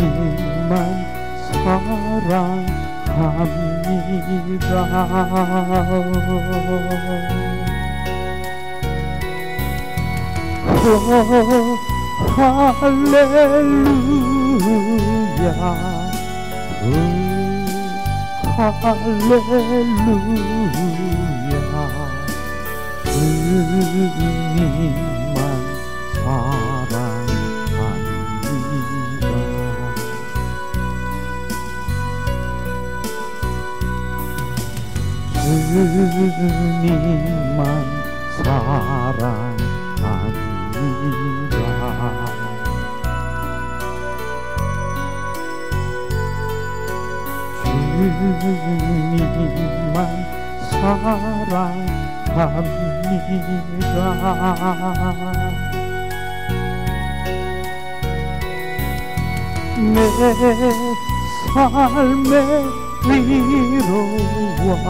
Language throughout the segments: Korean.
주님만 사랑합니다. 할렐루야, 주님만 사랑합니다. 주님만 사랑합니다. 주님만 사랑합니다. 내 삶의 위로와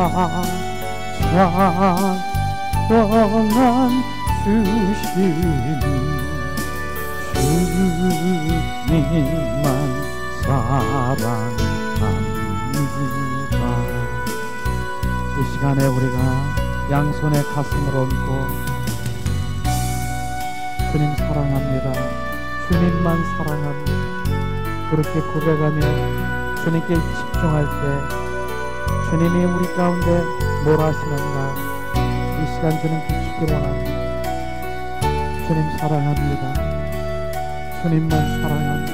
찬송한 주시니 주님만 사랑합니다. 이 시간에 우리가 양손에 가슴을 얹고 주님 사랑합니다, 주님만 사랑합니다, 그렇게 고백하며 주님께 집중할 때 주님이 우리 가운데 뭘 하시는가 이 시간 주님 비추기 원합니다. 주님 사랑합니다. 주님만 사랑합니다.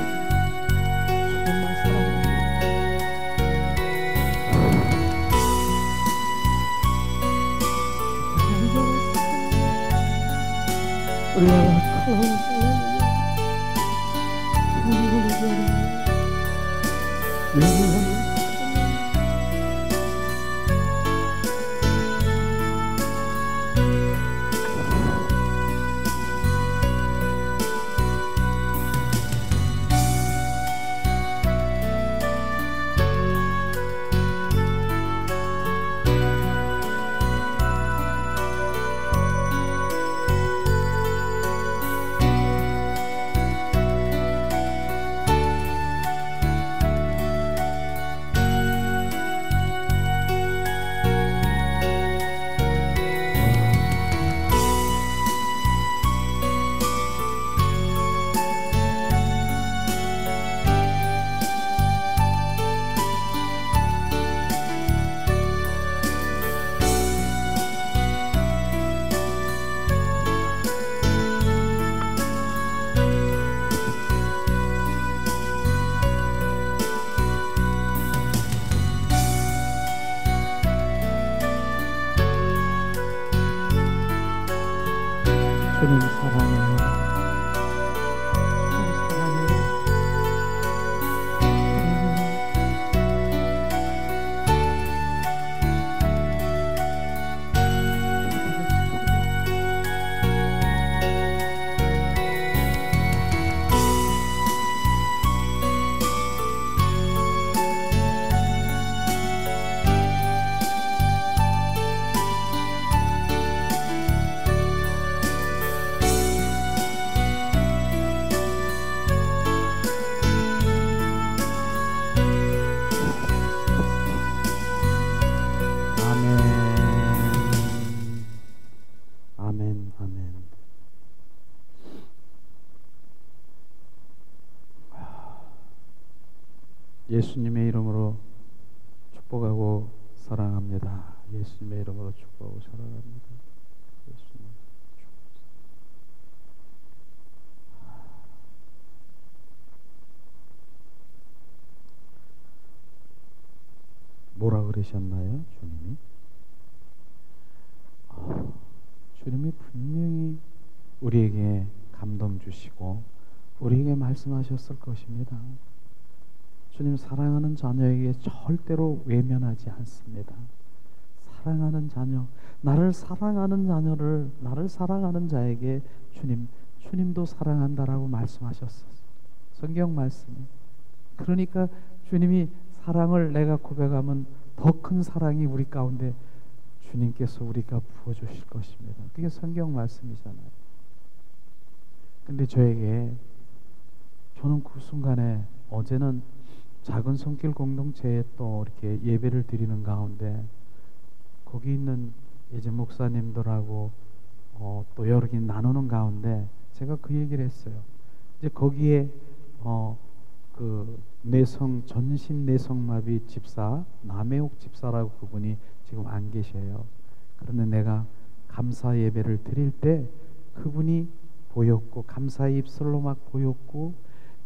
주님만 사랑합니다. 우리가 주님 사랑해요. 주님 사랑해요. 아멘, 아멘. 예수님의 이름으로 축복하고 사랑합니다. 예수님의 이름으로 축복하고 사랑합니다. 예수님. 뭐라 그러셨나요, 주님이? 주님이 분명히 우리에게 감동 주시고 우리에게 말씀하셨을 것입니다. 주님 사랑하는 자녀에게 절대로 외면하지 않습니다. 사랑하는 자녀, 나를 사랑하는 자녀를, 나를 사랑하는 자에게 주님도 사랑한다라고 말씀하셨어요. 성경 말씀이. 그러니까 주님이 사랑을 내가 고백하면 더 큰 사랑이 우리 가운데 주님께서 우리가 부어주실 것입니다. 그게 성경 말씀이잖아요. 근데 저는 그 순간에 어제는 작은 손길 공동체에 또 이렇게 예배를 드리는 가운데 거기 있는 이제 목사님들하고 또 여러 개 나누는 가운데 제가 그 얘기를 했어요. 이제 거기에 그 전신 뇌성마비 집사 남해옥 집사라고 그분이 지금 안 계셔요. 그런데 내가 감사 예배를 드릴 때 그분이 보였고 감사의 입술로 막 보였고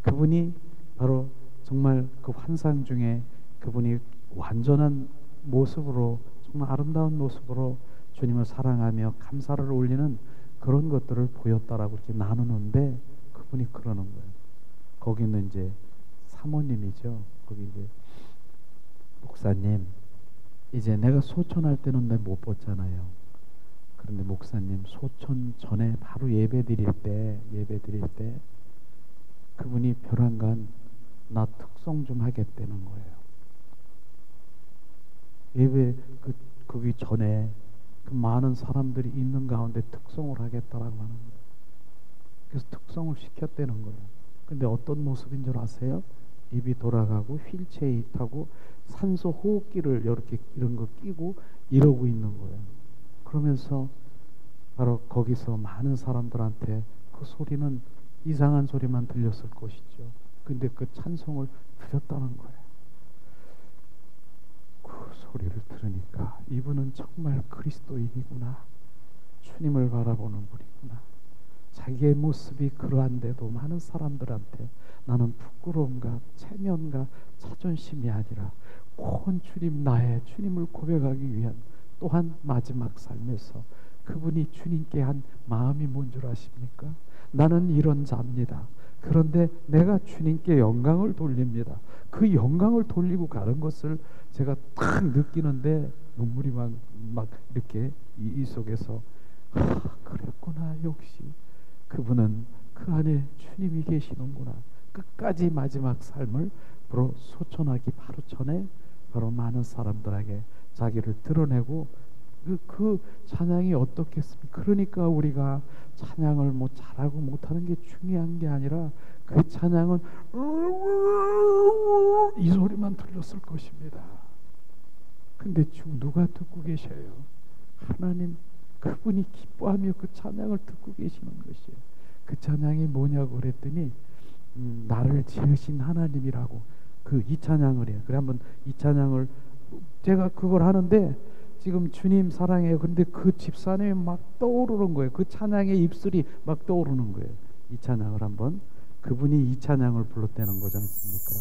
그분이 바로 정말 그 환상 중에 그분이 완전한 모습으로 정말 아름다운 모습으로 주님을 사랑하며 감사를 올리는 그런 것들을 보였다라고 이렇게 나누는데 그분이 그러는 거예요. 거기는 이제 사모님이죠. 거기 이제 목사님, 이제 내가 소천할 때는 내가 못 봤잖아요. 그런데 목사님 소천 전에 바로 예배 드릴 때 그분이 벼랑간 나 특송 좀 하겠다는 거예요. 예배 거기 전에 그 많은 사람들이 있는 가운데 특송을 하겠다라고 하는 거예요. 그래서 특송을 시켰다는 거예요. 근데 어떤 모습인 줄 아세요? 입이 돌아가고 휠체어에 타고 산소 호흡기를 이렇게 이런 거 끼고 이러고 있는 거예요. 그러면서 바로 거기서 많은 사람들한테 그 소리는 이상한 소리만 들렸을 것이죠. 근데 그 찬송을 드렸다는 거예요. 그 소리를 들으니까 이분은 정말 그리스도인이구나. 주님을 바라보는 분이구나. 자기의 모습이 그러한데도 많은 사람들한테 나는 부끄러움과 체면과 자존심이 아니라 온 주님 나의 주님을 고백하기 위한 또한 마지막 삶에서 그분이 주님께 한 마음이 뭔 줄 아십니까? 나는 이런 자입니다. 그런데 내가 주님께 영광을 돌립니다. 그 영광을 돌리고 가는 것을 제가 딱 느끼는데 눈물이 막 이렇게 이 속에서 그랬구나. 역시 그분은 그 안에 주님이 계시는구나. 끝까지 마지막 삶을 바로 소천하기 바로 전에 바로 많은 사람들에게 자기를 드러내고 그 찬양이 어떻겠습니까? 그러니까 우리가 찬양을 뭐 잘하고 못하는 게 중요한 게 아니라 그 찬양은 이 소리만 들렸을 것입니다. 근데 지금 누가 듣고 계셔요? 하나님, 그분이 기뻐하며 그 찬양을 듣고 계시는 것이에요. 그 찬양이 뭐냐고 그랬더니 나를 지으신 하나님이라고 이 찬양을 해요. 그래 한번 이 찬양을 제가 그걸 하는데 지금 주님 사랑해요. 근데 그 집사님이 막 떠오르는 거예요. 그 찬양의 입술이 막 떠오르는 거예요. 이 찬양을 한번 그분이 이 찬양을 불렀다는 거지 않습니까?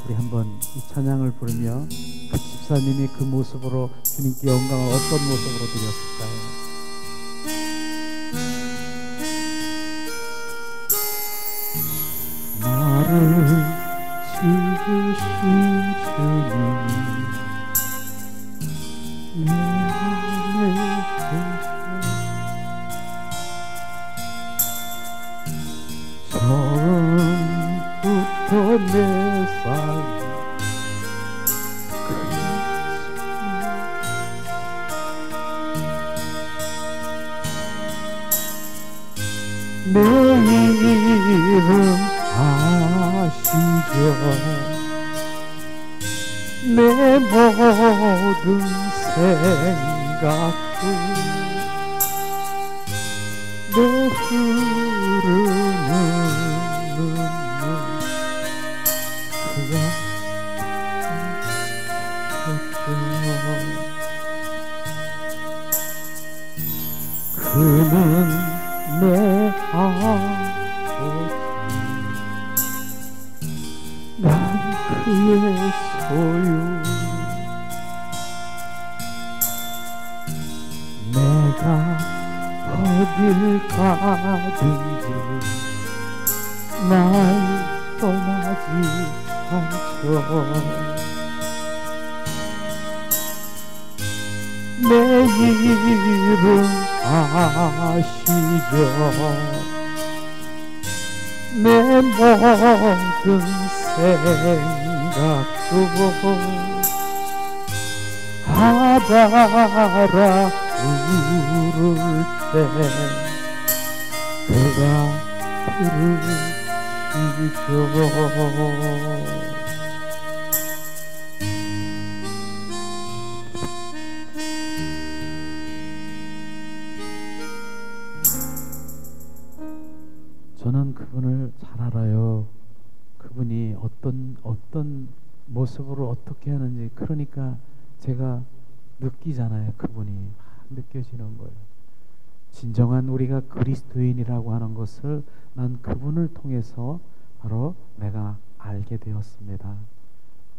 우리 한번 이 찬양을 부르며 그 집사님이 그 모습으로 주님께 영광을 어떤 모습으로 드렸을까요? 나를 지으신 주님이 내 안에 계셔 처음부터 내 삶 내 이름 아시죠? 내 모든 생각도 내 흐르는 눈물 그는 내 아버지 난 그의 소유 내가 어딜 가든지 날 떠나지 않죠. 내 이름 아시죠? 내 모든 생각도 바다라 부를 때 그가 주시옵소서. 저는 그분을 잘 알아요. 그분이 어떤 모습으로 어떻게 하는지. 그러니까 제가 느끼잖아요. 그분이 막 느껴지는 거예요. 진정한 우리가 그리스도인이라고 하는 것을 난 그분을 통해서 바로 내가 알게 되었습니다.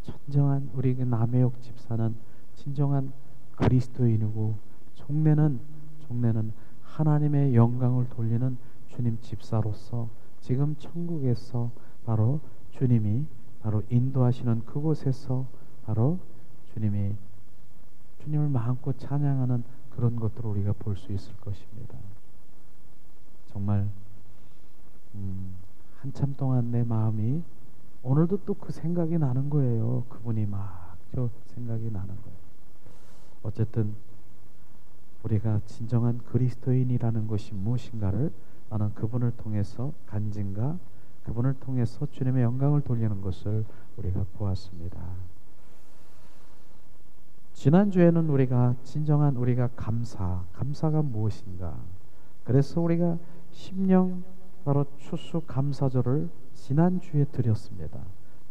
진정한 우리 남해옥 집사는 진정한 그리스도인이고, 종래는 하나님의 영광을 돌리는 주님 집사로서 지금 천국에서 바로 주님이 바로 인도하시는 그곳에서 바로 주님을 마음껏 찬양하는 그런 것들을 우리가 볼 수 있을 것입니다. 정말 한참 동안 내 마음이 오늘도 또 그 생각이 나는 거예요. 그분이 막 저 생각이 나는 거예요. 어쨌든 우리가 진정한 그리스도인이라는 것이 무엇인가를 나는 그분을 통해서 간증과 그분을 통해서 주님의 영광을 돌리는 것을 우리가 보았습니다. 지난주에는 우리가 진정한 감사가 무엇인가, 그래서 우리가 심령 바로 추수 감사절을 지난주에 드렸습니다.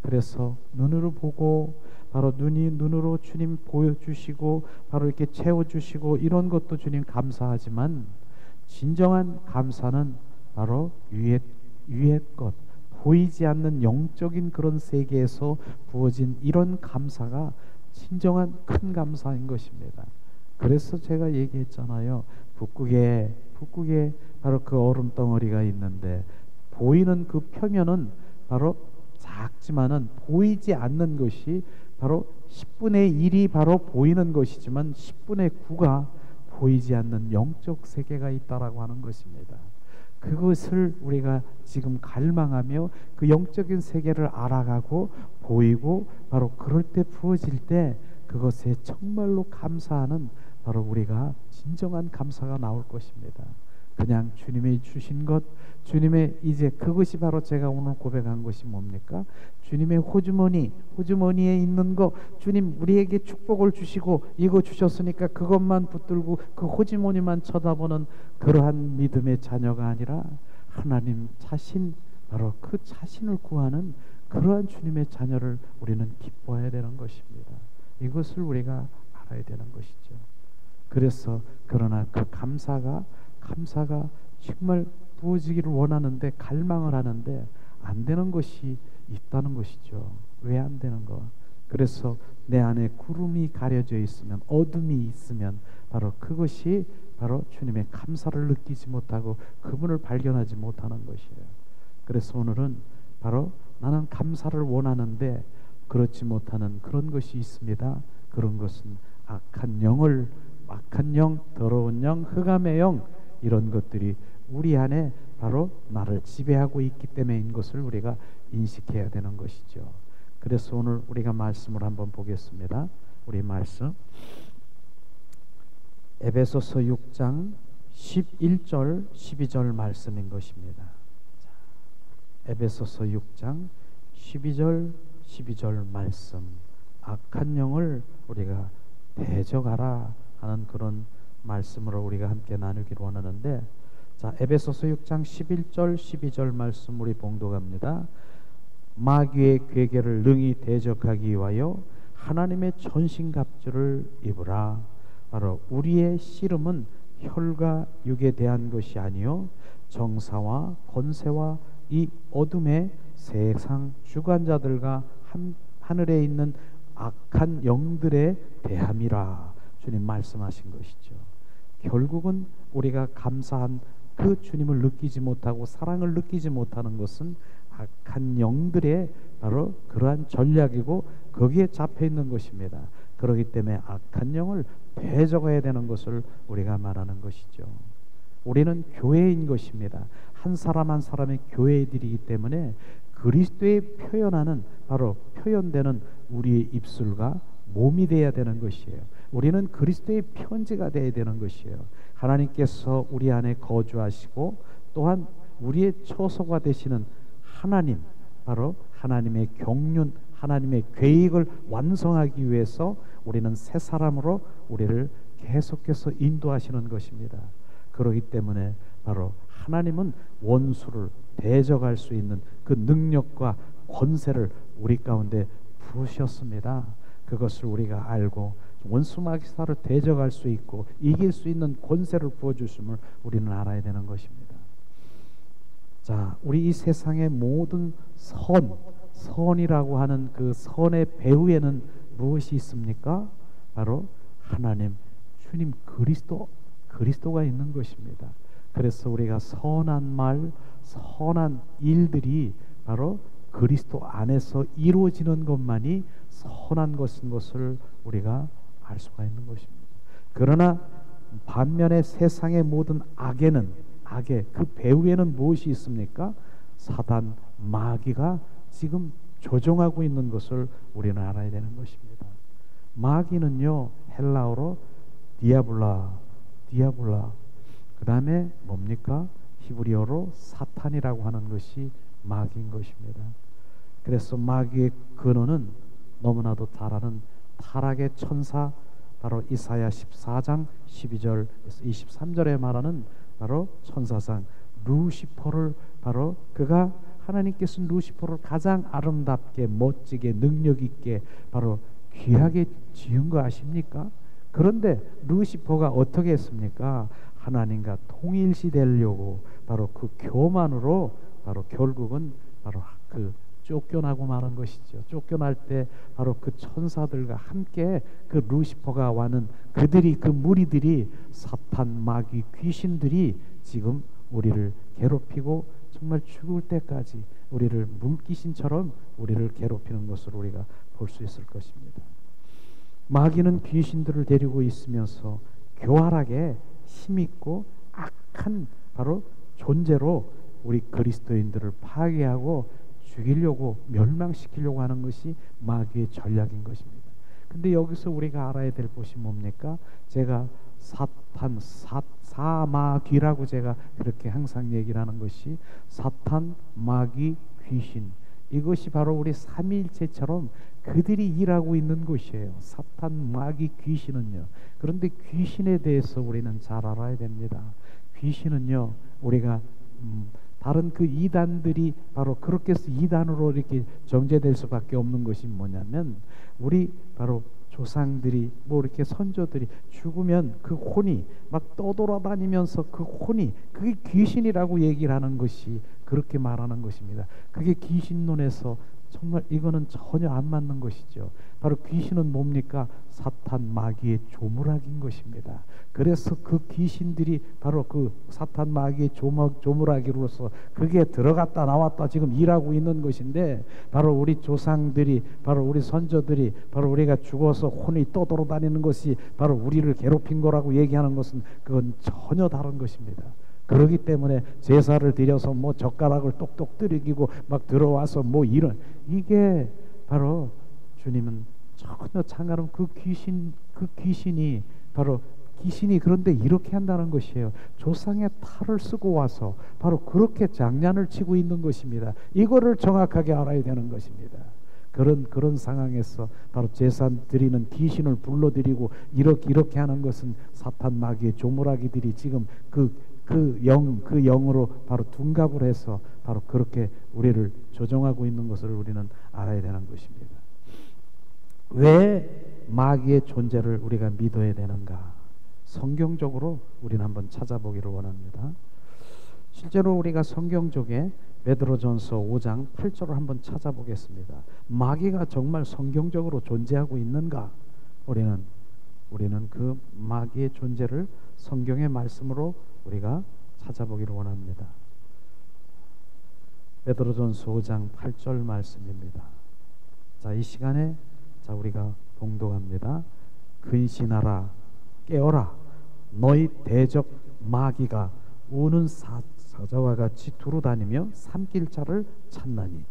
그래서 눈으로 보고 바로 눈으로 주님 보여주시고 바로 이렇게 채워주시고 이런 것도 주님 감사하지만, 진정한 감사는 바로 위의 것, 보이지 않는 영적인 그런 세계에서 부어진 이런 감사가 진정한 큰 감사인 것입니다. 그래서 제가 얘기했잖아요. 북극에 바로 그 얼음 덩어리가 있는데 보이는 그 표면은 바로 작지만은 보이지 않는 것이 바로 10분의 1이 바로 보이는 것이지만 10분의 9가 보이지 않는 영적 세계가 있다라고 하는 것입니다. 그것을 우리가 지금 갈망하며 그 영적인 세계를 알아가고 보이고 바로 그럴 때 부어질 때 그것에 정말로 감사하는 바로 우리가 진정한 감사가 나올 것입니다. 그냥 주님이 주신 것, 주님의 이제 그것이 바로 제가 오늘 고백한 것이 뭡니까? 주님의 호주머니에 있는 거, 주님 우리에게 축복을 주시고 이거 주셨으니까 그것만 붙들고 그 호주머니만 쳐다보는 그러한 믿음의 자녀가 아니라 하나님 자신, 바로 그 자신을 구하는 그러한 주님의 자녀를 우리는 기뻐해야 되는 것입니다. 이것을 우리가 알아야 되는 것이죠. 그래서 그러나 그 감사가 정말 부어지기를 원하는데 갈망을 하는데 안 되는 것이 있다는 것이죠. 왜 안 되는 거? 그래서 내 안에 구름이 가려져 있으면, 어둠이 있으면 바로 그것이 바로 주님의 감사를 느끼지 못하고 그분을 발견하지 못하는 것이에요. 그래서 오늘은 바로 나는 감사를 원하는데 그렇지 못하는 그런 것이 있습니다. 그런 것은 악한 영, 더러운 영, 흑암의 영, 이런 것들이 우리 안에 바로 나를 지배하고 있기 때문인 것을 우리가 인식해야 되는 것이죠. 그래서 오늘 우리가 말씀을 한번 보겠습니다. 우리 말씀 에베소서 6장 11절 12절 말씀인 것입니다. 에베소서 6장 12절 말씀, 악한 영을 우리가 대적하라 하는 그런 말씀으로 우리가 함께 나누기를 원하는데, 자, 에베소서 6장 11절 12절 말씀 우리 봉독합니다. 마귀의 괴계를 능히 대적하기 위하여 하나님의 전신갑주를 입으라. 바로 우리의 씨름은 혈과 육에 대한 것이 아니요 정사와 권세와 이 어둠의 세상 주관자들과 하늘에 있는 악한 영들에 대함이라. 주님 말씀하신 것이죠. 결국은 우리가 감사한 그 주님을 느끼지 못하고 사랑을 느끼지 못하는 것은 악한 영들의 바로 그러한 전략이고 거기에 잡혀 있는 것입니다. 그렇기 때문에 악한 영을 대적해야 되는 것을 우리가 말하는 것이죠. 우리는 교회인 것입니다. 한 사람 한 사람의 교회들이기 때문에 그리스도의 표현되는 우리의 입술과 몸이 되어야 되는 것이에요. 우리는 그리스도의 편지가 되어야 되는 것이에요. 하나님께서 우리 안에 거주하시고 또한 우리의 처소가 되시는 하나님, 바로 하나님의 경륜, 하나님의 계획을 완성하기 위해서 우리는 새 사람으로 우리를 계속해서 인도하시는 것입니다. 그렇기 때문에 바로 하나님은 원수를 대적할 수 있는 그 능력과 권세를 우리 가운데 부으셨습니다. 그것을 우리가 알고 원수 마귀사를 대적할 수 있고 이길 수 있는 권세를 부어주심을 우리는 알아야 되는 것입니다. 자, 우리 이 세상의 모든 선이라고 하는 그 선의 배후에는 무엇이 있습니까? 바로 하나님, 주님 그리스도가 있는 것입니다. 그래서 우리가 선한 말, 선한 일들이 바로 그리스도 안에서 이루어지는 것만이 선한 것인 것을 우리가 알 수가 있는 것입니다. 그러나 반면에 세상의 모든 악의 그 배후에는 무엇이 있습니까? 사단, 마귀가 지금 조종하고 있는 것을 우리는 알아야 되는 것입니다. 마귀는요, 헬라어로 디아블라, 그 다음에 뭡니까? 히브리어로 사탄이라고 하는 것이 마귀인 것입니다. 그래서 마귀의 근원은 너무나도 잘 아는 타락의 천사, 바로 이사야 14장 12절에서 23절에 말하는 바로 천사상 루시퍼를, 바로 그가 하나님께서 루시퍼를 가장 아름답게 멋지게 능력 있게 바로 귀하게 지은 거 아십니까? 그런데 루시퍼가 어떻게 했습니까? 하나님과 통일시 되려고 바로 그 교만으로 바로 결국은 바로 그 쫓겨나고 마는 것이죠. 쫓겨날 때 바로 그 천사들과 함께 그 루시퍼가 와는 그들이, 그 무리들이, 사탄, 마귀, 귀신들이 지금 우리를 괴롭히고 정말 죽을 때까지 우리를 물귀신처럼 우리를 괴롭히는 것을 우리가 볼 수 있을 것입니다. 마귀는 귀신들을 데리고 있으면서 교활하게 힘있고 악한 바로 존재로 우리 그리스도인들을 파괴하고 죽이려고, 멸망시키려고 하는 것이 마귀의 전략인 것입니다. 근데 여기서 우리가 알아야 될 것이 뭡니까? 제가 사탄, 사마귀라고 제가 그렇게 항상 얘기를 하는 것이 사탄, 마귀, 귀신, 이것이 바로 우리 삼위일체처럼 그들이 일하고 있는 것이에요. 사탄, 마귀, 귀신은요. 그런데 귀신에 대해서 우리는 잘 알아야 됩니다. 귀신은요, 우리가 다른 그 이단들이 바로 그렇게 해서 이단으로 이렇게 정제될 수밖에 없는 것이 뭐냐면, 우리 바로 조상들이 뭐 이렇게 선조들이 죽으면 그 혼이 막 떠돌아다니면서 그 혼이, 그게 귀신이라고 얘기를 하는 것이, 그렇게 말하는 것입니다. 그게 귀신론에서 정말 이거는 전혀 안 맞는 것이죠. 바로 귀신은 뭡니까? 사탄, 마귀의 조물락인 것입니다. 그래서 그 귀신들이 바로 그 사탄, 마귀의 조물락으로서 그게 들어갔다 나왔다 지금 일하고 있는 것인데, 바로 우리 조상들이, 바로 우리 선조들이, 바로 우리가 죽어서 혼이 떠돌아다니는 것이 바로 우리를 괴롭힌 거라고 얘기하는 것은 그건 전혀 다른 것입니다. 그렇기 때문에 제사를 드려서 뭐 젓가락을 똑똑 들이기고 막 들어와서 뭐 이런, 이게 바로 주님은 전혀 상관없는 그 귀신이 바로 귀신이 그런데 이렇게 한다는 것이에요. 조상의 탈을 쓰고 와서 바로 그렇게 장난을 치고 있는 것입니다. 이거를 정확하게 알아야 되는 것입니다. 그런 상황에서 바로 제사 드리는 귀신을 불러들이고 이렇게 하는 것은 사탄, 마귀의 조물아기들이 지금 그 영으로 바로 둔갑을 해서 바로 그렇게 우리를 조종하고 있는 것을 우리는 알아야 되는 것입니다. 왜 마귀의 존재를 우리가 믿어야 되는가? 성경적으로 우리는 한번 찾아보기를 원합니다. 실제로 우리가 성경 쪽에 베드로전서 5장 8절을 한번 찾아보겠습니다. 마귀가 정말 성경적으로 존재하고 있는가? 우리는 그 마귀의 존재를 성경의 말씀으로 우리가 찾아보기를 원합니다. 베드로전서 5장 8절 말씀입니다. 자, 이 시간에 우리가 봉독합니다. 근신하라, 깨어라, 너희 대적 마귀가 우는 사자와 같이 두루 다니며 삼킬 자를 찾나니.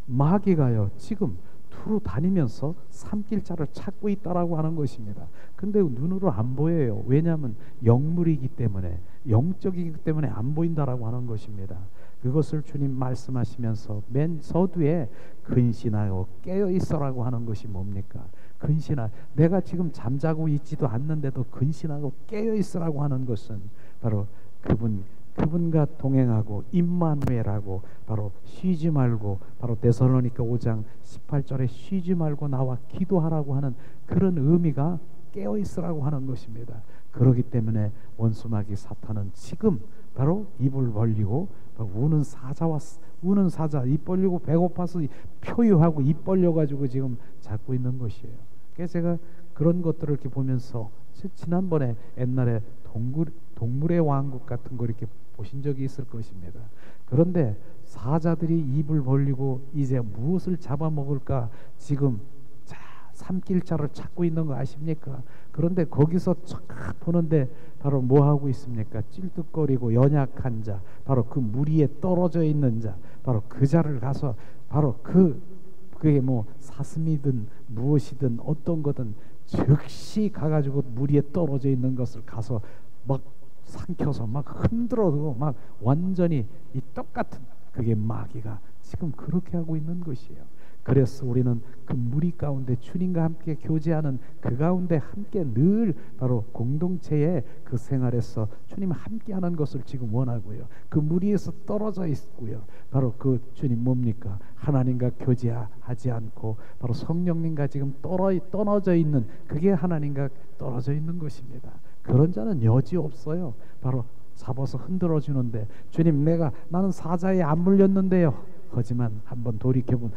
마귀가요, 지금 두루 다니면서 삼킬 자를 찾고 있다라고 하는 것입니다. 근데 눈으로 안 보여요. 왜냐하면 영물이기 때문에, 영적이기 때문에 안 보인다라고 하는 것입니다. 그것을 주님 말씀하시면서 맨 서두에 근신하고 깨어 있어라고 하는 것이 뭡니까? 근신하, 내가 지금 잠자고 있지도 않는데도 근신하고 깨어 있으라고 하는 것은 바로 그분과 동행하고 임마누엘하고 바로 쉬지 말고, 바로 데살로니가 5장 18절에 쉬지 말고 나와 기도하라고 하는 그런 의미가 깨어 있으라고 하는 것입니다. 그렇기 때문에 원수 마귀 사탄은 지금 바로 입을 벌리고 우는 사자 입 벌리고 배고파서 표유하고 입 벌려가지고 지금 잡고 있는 것이에요. 그래서 제가 그런 것들을 이렇게 보면서 지난번에 옛날에 동물의 왕국 같은 거 이렇게 보신 적이 있을 것입니다. 그런데 사자들이 입을 벌리고 이제 무엇을 잡아먹을까 지금 삼킬 자를 찾고 있는 거 아십니까? 그런데 거기서 촥 보는데 바로 뭐 하고 있습니까? 찔뚝거리고 연약한 자, 바로 그 무리에 떨어져 있는 자, 바로 그 자를 가서 바로 그게 뭐 사슴이든 무엇이든 어떤 거든 즉시 가가지고 무리에 떨어져 있는 것을 가서 막 삼켜서 막 흔들어도 막 완전히 이 똑같은 그게 마귀가 지금 그렇게 하고 있는 것이에요. 그래서 우리는 그 무리 가운데 주님과 함께 교제하는 그 가운데 함께 늘 바로 공동체의 그 생활에서 주님 함께하는 것을 지금 원하고요. 그 무리에서 떨어져 있고요. 바로 그 주님 뭡니까? 하나님과 교제하지 않고 바로 성령님과 지금 떨어져 있는 그게 하나님과 떨어져 있는 것입니다. 그런 자는 여지 없어요. 바로 잡아서 흔들어 주는데 주님 나는 사자에 안 물렸는데요. 하지만 한번 돌이켜본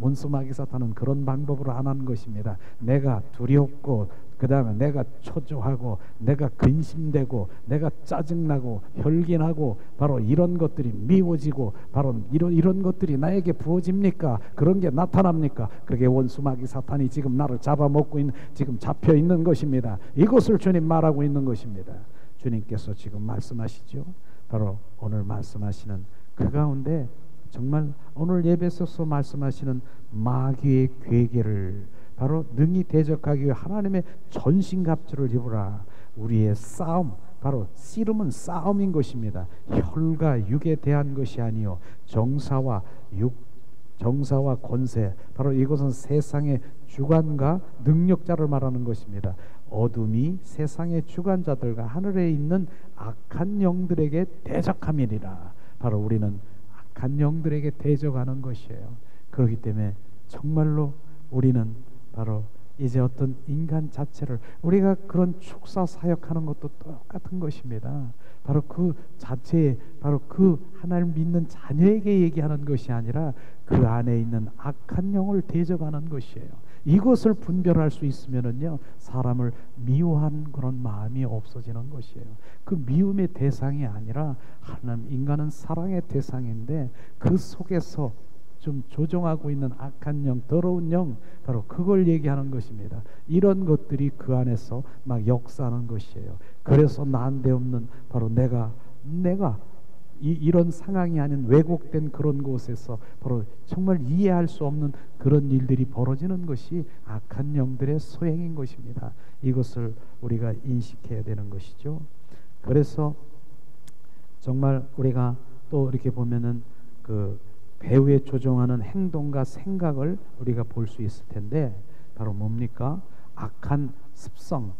원수 마귀 사탄은 그런 방법으로 안 하는 것입니다. 내가 두렵고 그 다음에 내가 초조하고 내가 근심되고 내가 짜증나고 혈긴하고 바로 이런 것들이 미워지고 바로 이런 것들이 나에게 부어집니까? 그런 게 나타납니까? 그게 원수 마귀 사탄이 지금 나를 잡아먹고 지금 잡혀 있는 것입니다. 이것을 주님 말하고 있는 것입니다. 주님께서 지금 말씀하시죠. 바로 오늘 말씀하시는 그 가운데 정말 오늘 예배에서 말씀하시는 마귀의 괴계를 바로 능히 대적하기 위해 하나님의 전신갑주를 입으라. 우리의 싸움, 바로 씨름은 싸움인 것입니다. 혈과 육에 대한 것이 아니요 정사와 권세, 바로 이것은 세상의 주관과 능력자를 말하는 것입니다. 어둠이 세상의 주관자들과 하늘에 있는 악한 영들에게 대적함이니라. 바로 우리는 악한 영들에게 대적하는 것이에요. 그렇기 때문에 정말로 우리는 바로 이제 어떤 인간 자체를 우리가 그런 축사 사역하는 것도 똑같은 것입니다. 바로 그 자체에 바로 그 하나님 믿는 자녀에게 얘기하는 것이 아니라 그 안에 있는 악한 영을 대적하는 것이에요. 이것을 분별할 수 있으면은요 사람을 미워하는 그런 마음이 없어지는 것이에요. 그 미움의 대상이 아니라 하나님 인간은 사랑의 대상인데 그 속에서 좀 조종하고 있는 악한 영, 더러운 영, 바로 그걸 얘기하는 것입니다. 이런 것들이 그 안에서 막 역사하는 것이에요. 그래서 난데없는 바로 내가 이런 상황이 아닌 왜곡된 그런 곳에서 바로 정말 이해할 수 없는 그런 일들이 벌어지는 것이 악한 영들의 소행인 것입니다. 이것을 우리가 인식해야 되는 것이죠. 그래서 정말 우리가 또 이렇게 보면은 그 배후에 조종하는 행동과 생각을 우리가 볼 수 있을 텐데 바로 뭡니까? 악한 습성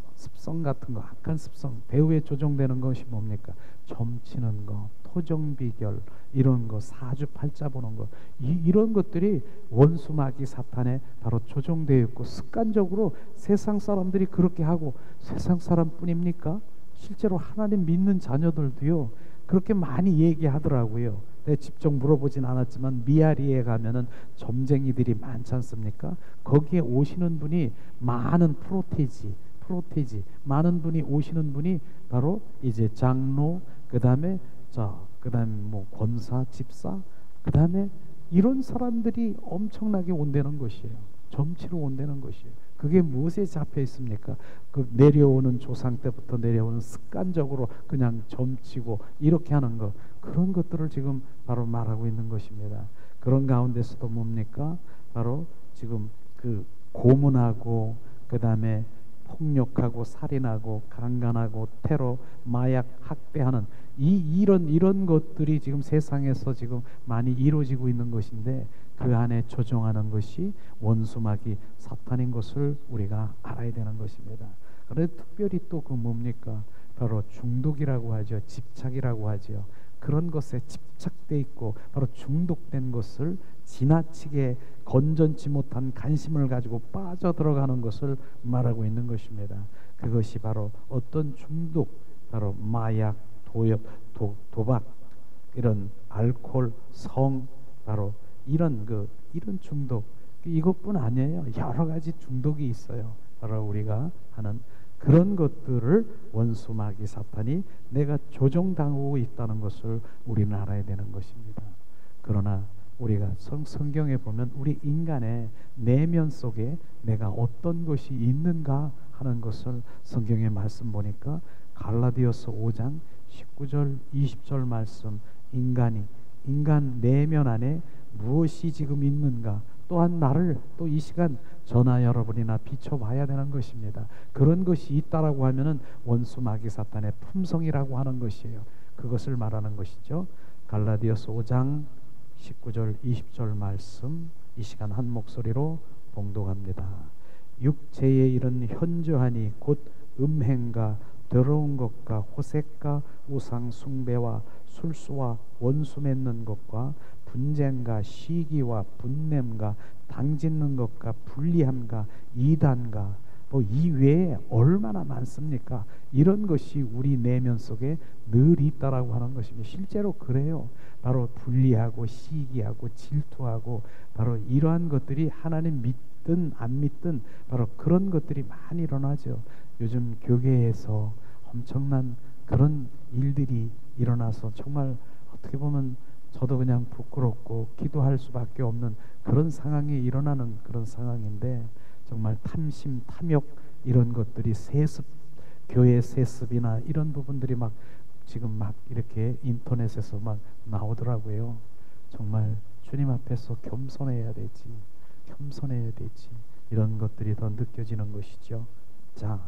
같은 거, 악한 습성, 배후에 조종되는 것이 뭡니까? 점치는 거, 토정비결, 이런 거, 사주팔자 보는 거, 이런 것들이 원수 마귀 사탄에 바로 조종되어 있고 습관적으로 세상 사람들이 그렇게 하고, 세상 사람뿐입니까? 실제로 하나님 믿는 자녀들도요 그렇게 많이 얘기하더라고요. 내가 직접 물어보진 않았지만 미아리에 가면은 점쟁이들이 많지 않습니까? 거기에 오시는 분이 많은 프로테지 많은 분이 오시는 분이 바로 이제 장로, 그다음에 뭐 권사, 집사, 그다음에 이런 사람들이 엄청나게 온다는 것이에요. 점치러 온다는 것이에요. 그게 무엇에 잡혀 있습니까? 그 내려오는 조상 때부터 내려오는 습관적으로 그냥 점치고 이렇게 하는 것, 그런 것들을 지금 바로 말하고 있는 것입니다. 그런 가운데서도 뭡니까? 바로 지금 그 고문하고 그다음에 폭력하고 살인하고 강간하고 테러, 마약, 학대하는 이런 것들이 지금 세상에서 지금 많이 이루어지고 있는 것인데 그 안에 조종하는 것이 원수마귀 사탄인 것을 우리가 알아야 되는 것입니다. 그런데 특별히 또 그 뭡니까? 바로 중독이라고 하죠. 집착이라고 하죠. 그런 것에 집착돼 있고 바로 중독된 것을 지나치게 건전치 못한 관심을 가지고 빠져들어가는 것을 말하고 있는 것입니다. 그것이 바로 어떤 중독, 바로 마약, 도박, 이런 알코올, 성, 바로 이런 중독, 이것뿐 아니에요. 여러 가지 중독이 있어요. 바로 우리가 하는 그런 것들을 원수 마귀 사탄이 내가 조종당하고 있다는 것을 우리는 알아야 되는 것입니다. 그러나 우리가 성경에 보면 우리 인간의 내면 속에 내가 어떤 것이 있는가 하는 것을 성경의 말씀 보니까 갈라디아서 5장 19절 20절 말씀, 인간 내면 안에 무엇이 지금 있는가, 또한 나를 또 이 시간 저나 여러분이나 비춰봐야 되는 것입니다. 그런 것이 있다라고 하면은 원수 마귀 사탄의 품성이라고 하는 것이에요. 그것을 말하는 것이죠. 갈라디아서 5장 19절 20절 말씀 이 시간 한 목소리로 봉독합니다. 육체의 일은 현저하니 곧 음행과 더러운 것과 호색과 우상 숭배와 술수와 원수 맺는 것과 분쟁과 시기와 분냄과 당짓는 것과 불리함과 이단과 이 외에 얼마나 많습니까? 이런 것이 우리 내면 속에 늘 있다라고 하는 것입니다. 실제로 그래요. 바로 분리하고 시기하고 질투하고 바로 이러한 것들이 하나님 믿든 안 믿든 바로 그런 것들이 많이 일어나죠. 요즘 교회에서 엄청난 그런 일들이 일어나서 정말 어떻게 보면 저도 그냥 부끄럽고 기도할 수밖에 없는 그런 상황이 일어나는 그런 상황인데, 정말 탐심, 탐욕 이런 것들이 세습, 교회 세습이나 이런 부분들이 막 지금 막 이렇게 인터넷에서 막 나오더라고요. 정말 주님 앞에서 겸손해야 되지, 이런 것들이 더 느껴지는 것이죠. 자,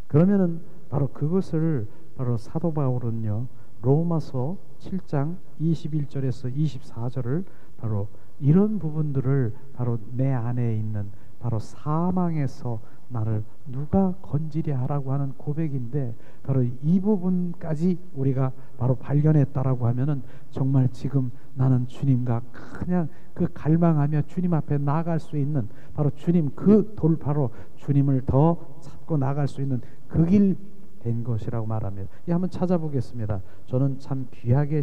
그러면은 바로 그것을 바로 사도 바울은요, 로마서 7장 21절에서 24절을 바로 이런 부분들을 바로 내 안에 있는 바로 사망에서 나를 누가 건지랴 하라고 하는 고백인데, 바로 이 부분까지 우리가 바로 발견했다라고 하면은 정말 지금 나는 주님과 그냥 그 갈망하며 주님 앞에 나아갈 수 있는 바로 주님 그 돌파로 주님을 더 찾고 나아갈 수 있는 그 길 된 것이라고 말합니다. 이 한번 찾아보겠습니다. 저는 참 귀하게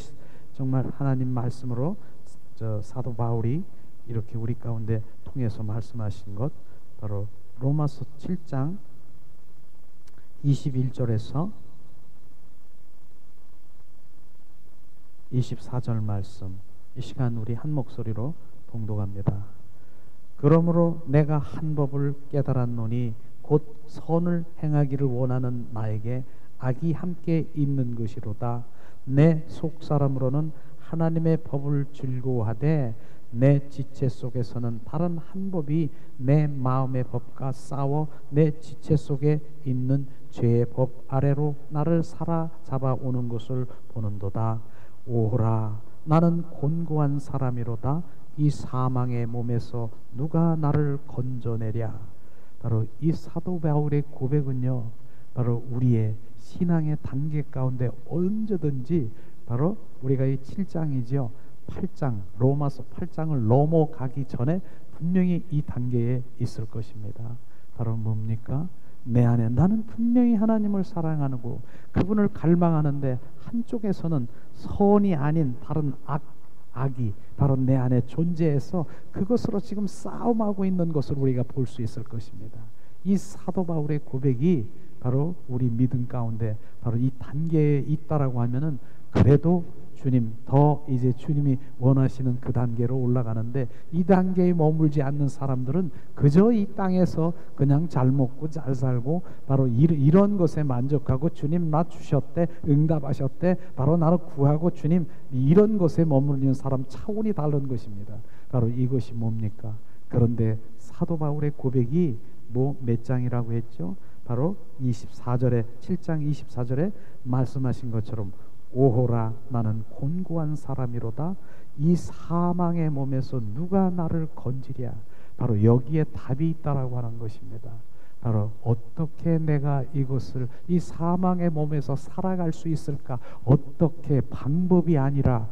정말 하나님 말씀으로 사도 바울이 이렇게 우리 가운데 통해서 말씀하신 것, 바로 로마서 7장 21절에서 24절 말씀, 이 시간 우리 한 목소리로 봉독합니다. 그러므로 내가 한 법을 깨달았노니 곧 선을 행하기를 원하는 나에게 악이 함께 있는 것이로다. 내 속사람으로는 하나님의 법을 즐거워하되 내 지체 속에서는 다른 한 법이 내 마음의 법과 싸워 내 지체 속에 있는 죄의 법 아래로 나를 사로잡아 오는 것을 보는도다. 오호라, 나는 곤고한 사람이로다. 이 사망의 몸에서 누가 나를 건져내랴. 바로 이 사도 바울의 고백은요, 바로 우리의 신앙의 단계 가운데 언제든지 바로 우리가 이 7장이죠. 8장, 로마서 8장을 넘어가기 전에 분명히 이 단계에 있을 것입니다. 바로 뭡니까? 내 안에 나는 분명히 하나님을 사랑하고 그분을 갈망하는데 한쪽에서는 선이 아닌 다른 악이 바로 내 안에 존재해서 그것으로 지금 싸움하고 있는 것을 우리가 볼 수 있을 것입니다. 이 사도 바울의 고백이 바로 우리 믿음 가운데 바로 이 단계에 있다라고 하면은 그래도 주님 더 이제 주님이 원하시는 그 단계로 올라가는데, 이 단계에 머물지 않는 사람들은 그저 이 땅에서 그냥 잘 먹고 잘 살고 바로 이런 것에 만족하고 주님 나 주셨대, 응답하셨대, 바로 나를 구하고 주님, 이런 것에 머무르는 사람 차원이 다른 것입니다. 바로 이것이 뭡니까? 그런데 사도 바울의 고백이 몇 장이라고 했죠? 바로 24절에 7장 24절에 말씀하신 것처럼 오호라 나는 곤고한 사람이로다 이 사망의 몸에서 누가 나를 건지랴. 바로 여기에 답이 있다라고 하는 것입니다. 바로 어떻게 내가 이것을 이 사망의 몸에서 살아갈 수 있을까? 어떻게 방법이 아니라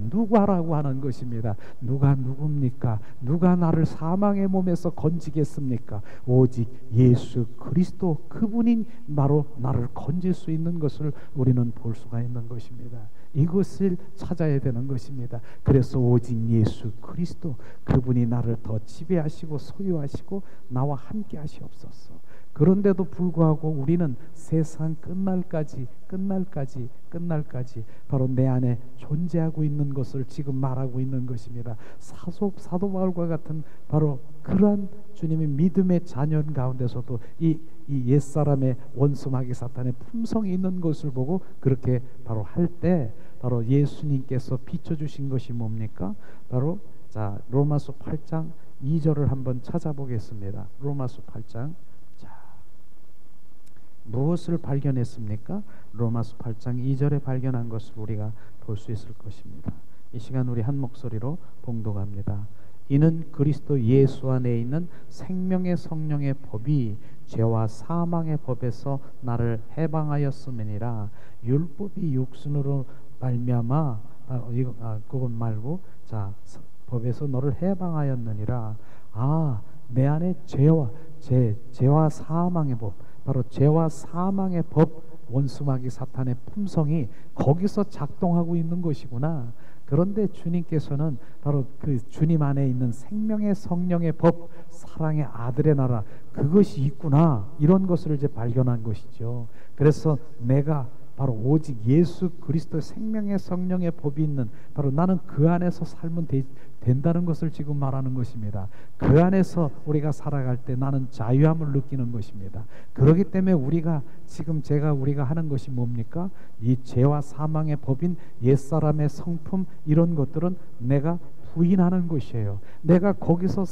누가라고 하는 것입니다. 누가 누굽니까? 누가 나를 사망의 몸에서 건지겠습니까? 오직 예수 그리스도 그분이 바로 나를 건질 수 있는 것을 우리는 볼 수가 있는 것입니다. 이것을 찾아야 되는 것입니다. 그래서 오직 예수 그리스도 그분이 나를 더 지배하시고 소유하시고 나와 함께 하시옵소서. 그런데도 불구하고 우리는 세상 끝날까지 바로 내 안에 존재하고 있는 것을 지금 말하고 있는 것입니다. 사도 바울과 같은 바로 그러한 주님의 믿음의 자녀 가운데서도 이 옛사람의 원수 마귀 사탄의 품성이 있는 것을 보고 그렇게 바로 할 때 바로 예수님께서 비춰주신 것이 뭡니까? 바로 자 로마서 8장 2절을 한번 찾아보겠습니다. 로마서 8장 자 무엇을 발견했습니까? 로마서 8장 2절에 발견한 것을 우리가 볼 수 있을 것입니다. 이 시간 우리 한 목소리로 봉독합니다. 이는 그리스도 예수 안에 있는 생명의 성령의 법이 죄와 사망의 법에서 나를 해방하였음이니라. 율법이 육신으로 말미암아 그것 말고 자 법에서 너를 해방하였느니라. 내 안에 죄와 사망의 법, 바로 죄와 사망의 법, 원수마귀 사탄의 품성이 거기서 작동하고 있는 것이구나. 그런데 주님께서는 바로 그 주님 안에 있는 생명의 성령의 법, 사랑의 아들의 나라, 그것이 있구나, 이런 것을 이제 발견한 것이죠. 그래서 내가 바로 오직 예수 그리스도의 생명의 성령의 법이 있는 바로 나는 그 안에서 살면 된다는 것을 지금 말하는 것입니다. 그 안에서 우리가 살아갈 때 나는 자유함을 느끼는 것입니다. 그렇기 때문에 우리가 하는 것이 뭡니까? 이 죄와 사망의 법인 옛사람의 성품 이런 것들은 내가 부인하는 것이에요. 내가 거기서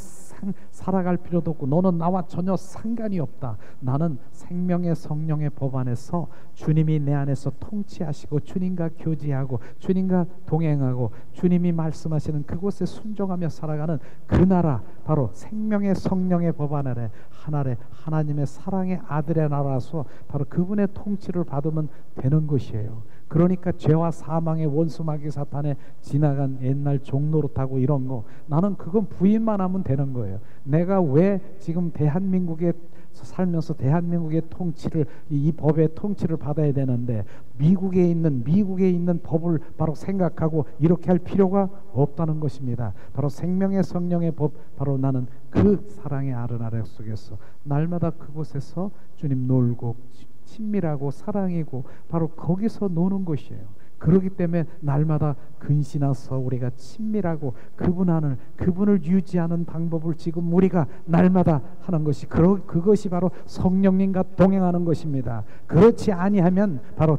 살아갈 필요도 없고 너는 나와 전혀 상관이 없다. 나는 생명의 성령의 법 안에서 주님이 내 안에서 통치하시고 주님과 교제하고 주님과 동행하고 주님이 말씀하시는 그곳에 순종하며 살아가는 그 나라, 바로 생명의 성령의 법 안에 하나님의 사랑의 아들의 나라서 바로 그분의 통치를 받으면 되는 것이에요. 그러니까 죄와 사망의 원수 마귀 사탄의 지나간 옛날 종노릇하고 이런 거 나는 그건 부인만 하면 되는 거예요. 내가 왜 지금 대한민국에 살면서 대한민국의 통치를 이 법의 통치를 받아야 되는데 미국에 있는 법을 바로 생각하고 이렇게 할 필요가 없다는 것입니다. 바로 생명의 성령의 법, 바로 나는 그 사랑의 아르나레 속에서 날마다 그곳에서 주님 놀고 친밀하고 사랑이고 바로 거기서 노는 것이에요. 그렇기 때문에 날마다 근신해서 우리가 친밀하고 그분을 유지하는 방법을 지금 우리가 날마다 하는 것이 그것이 바로 성령님과 동행하는 것입니다. 그렇지 아니하면 바로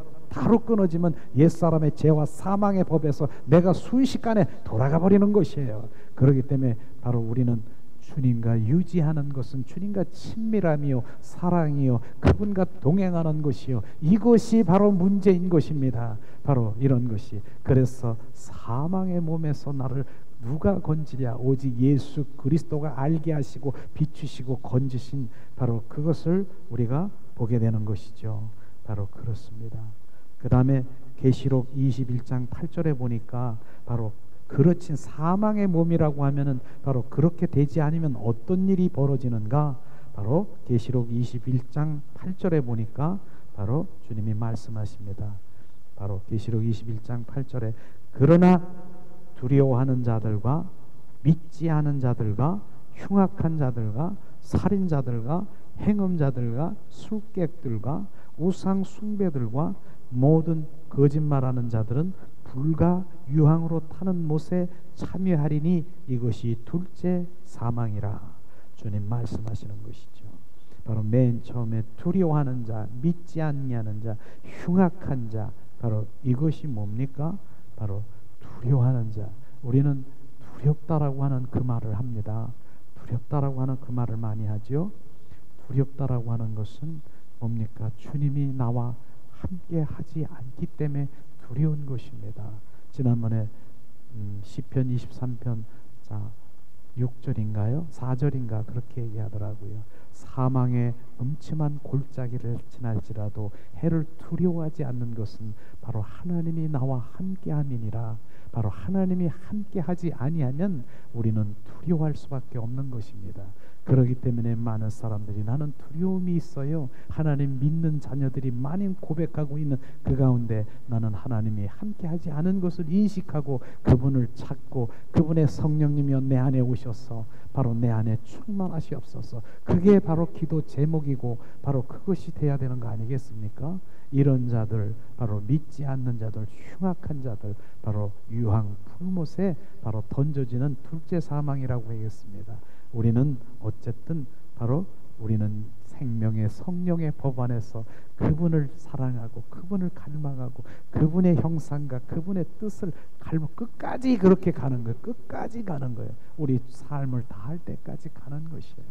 끊어지면 옛사람의 죄와 사망의 법에서 내가 순식간에 돌아가 버리는 것이에요. 그렇기 때문에 바로 우리는 주님과 유지하는 것은 주님과 친밀함이요 사랑이요 그분과 동행하는 것이요 이것이 바로 문제인 것입니다. 바로 이런 것이. 그래서 사망의 몸에서 나를 누가 건지랴. 오직 예수 그리스도가 알게 하시고 비추시고 건지신 바로 그것을 우리가 보게 되는 것이죠. 바로 그렇습니다. 그 다음에 계시록 21장 8절에 보니까 바로 그렇진 사망의 몸이라고 하면은 바로 그렇게 되지 않으면 어떤 일이 벌어지는가? 바로 계시록 21장 8절에 보니까 바로 주님이 말씀하십니다. 바로 계시록 21장 8절에 그러나 두려워하는 자들과 믿지 않은 자들과 흉악한 자들과 살인자들과 행음자들과 술객들과 우상 숭배들과 모든 거짓말하는 자들은 불과 유황으로 타는 못에 참여하리니 이것이 둘째 사망이라. 주님 말씀하시는 것이죠. 바로 맨 처음에 두려워하는 자, 믿지 않냐는 자, 흉악한 자, 바로 이것이 뭡니까? 바로 두려워하는 자. 우리는 두렵다라고 하는 그 말을 합니다. 두렵다라고 하는 그 말을 많이 하죠. 두렵다라고 하는 것은 뭡니까? 주님이 나와 함께 하지 않기 때문에 두려운 것입니다. 지난번에 시편 23편 6절인가요? 4절인가 그렇게 얘기하더라고요. 사망의 음침한 골짜기를 지날지라도 해를 두려워하지 않는 것은 바로 하나님이 나와 함께함이니라. 바로 하나님이 함께하지 아니하면 우리는 두려워할 수밖에 없는 것입니다. 그렇기 때문에 많은 사람들이 나는 두려움이 있어요. 하나님 믿는 자녀들이 많이 고백하고 있는 그 가운데 나는 하나님이 함께하지 않은 것을 인식하고 그분을 찾고 그분의 성령님이여 내 안에 오셔서 바로 내 안에 충만하시옵소서. 그게 바로 기도 제목이고 바로 그것이 돼야 되는 거 아니겠습니까? 이런 자들, 바로 믿지 않는 자들, 흉악한 자들, 바로 유황 풀못에 바로 던져지는 둘째 사망이라고 하겠습니다. 우리는 어쨌든 바로 우리는 생명의 성령의 법 안에서 그분을 사랑하고 그분을 갈망하고 그분의 형상과 그분의 뜻을 끝까지 그렇게 가는 거예요. 끝까지 가는 거예요. 우리 삶을 다할 때까지 가는 것이에요.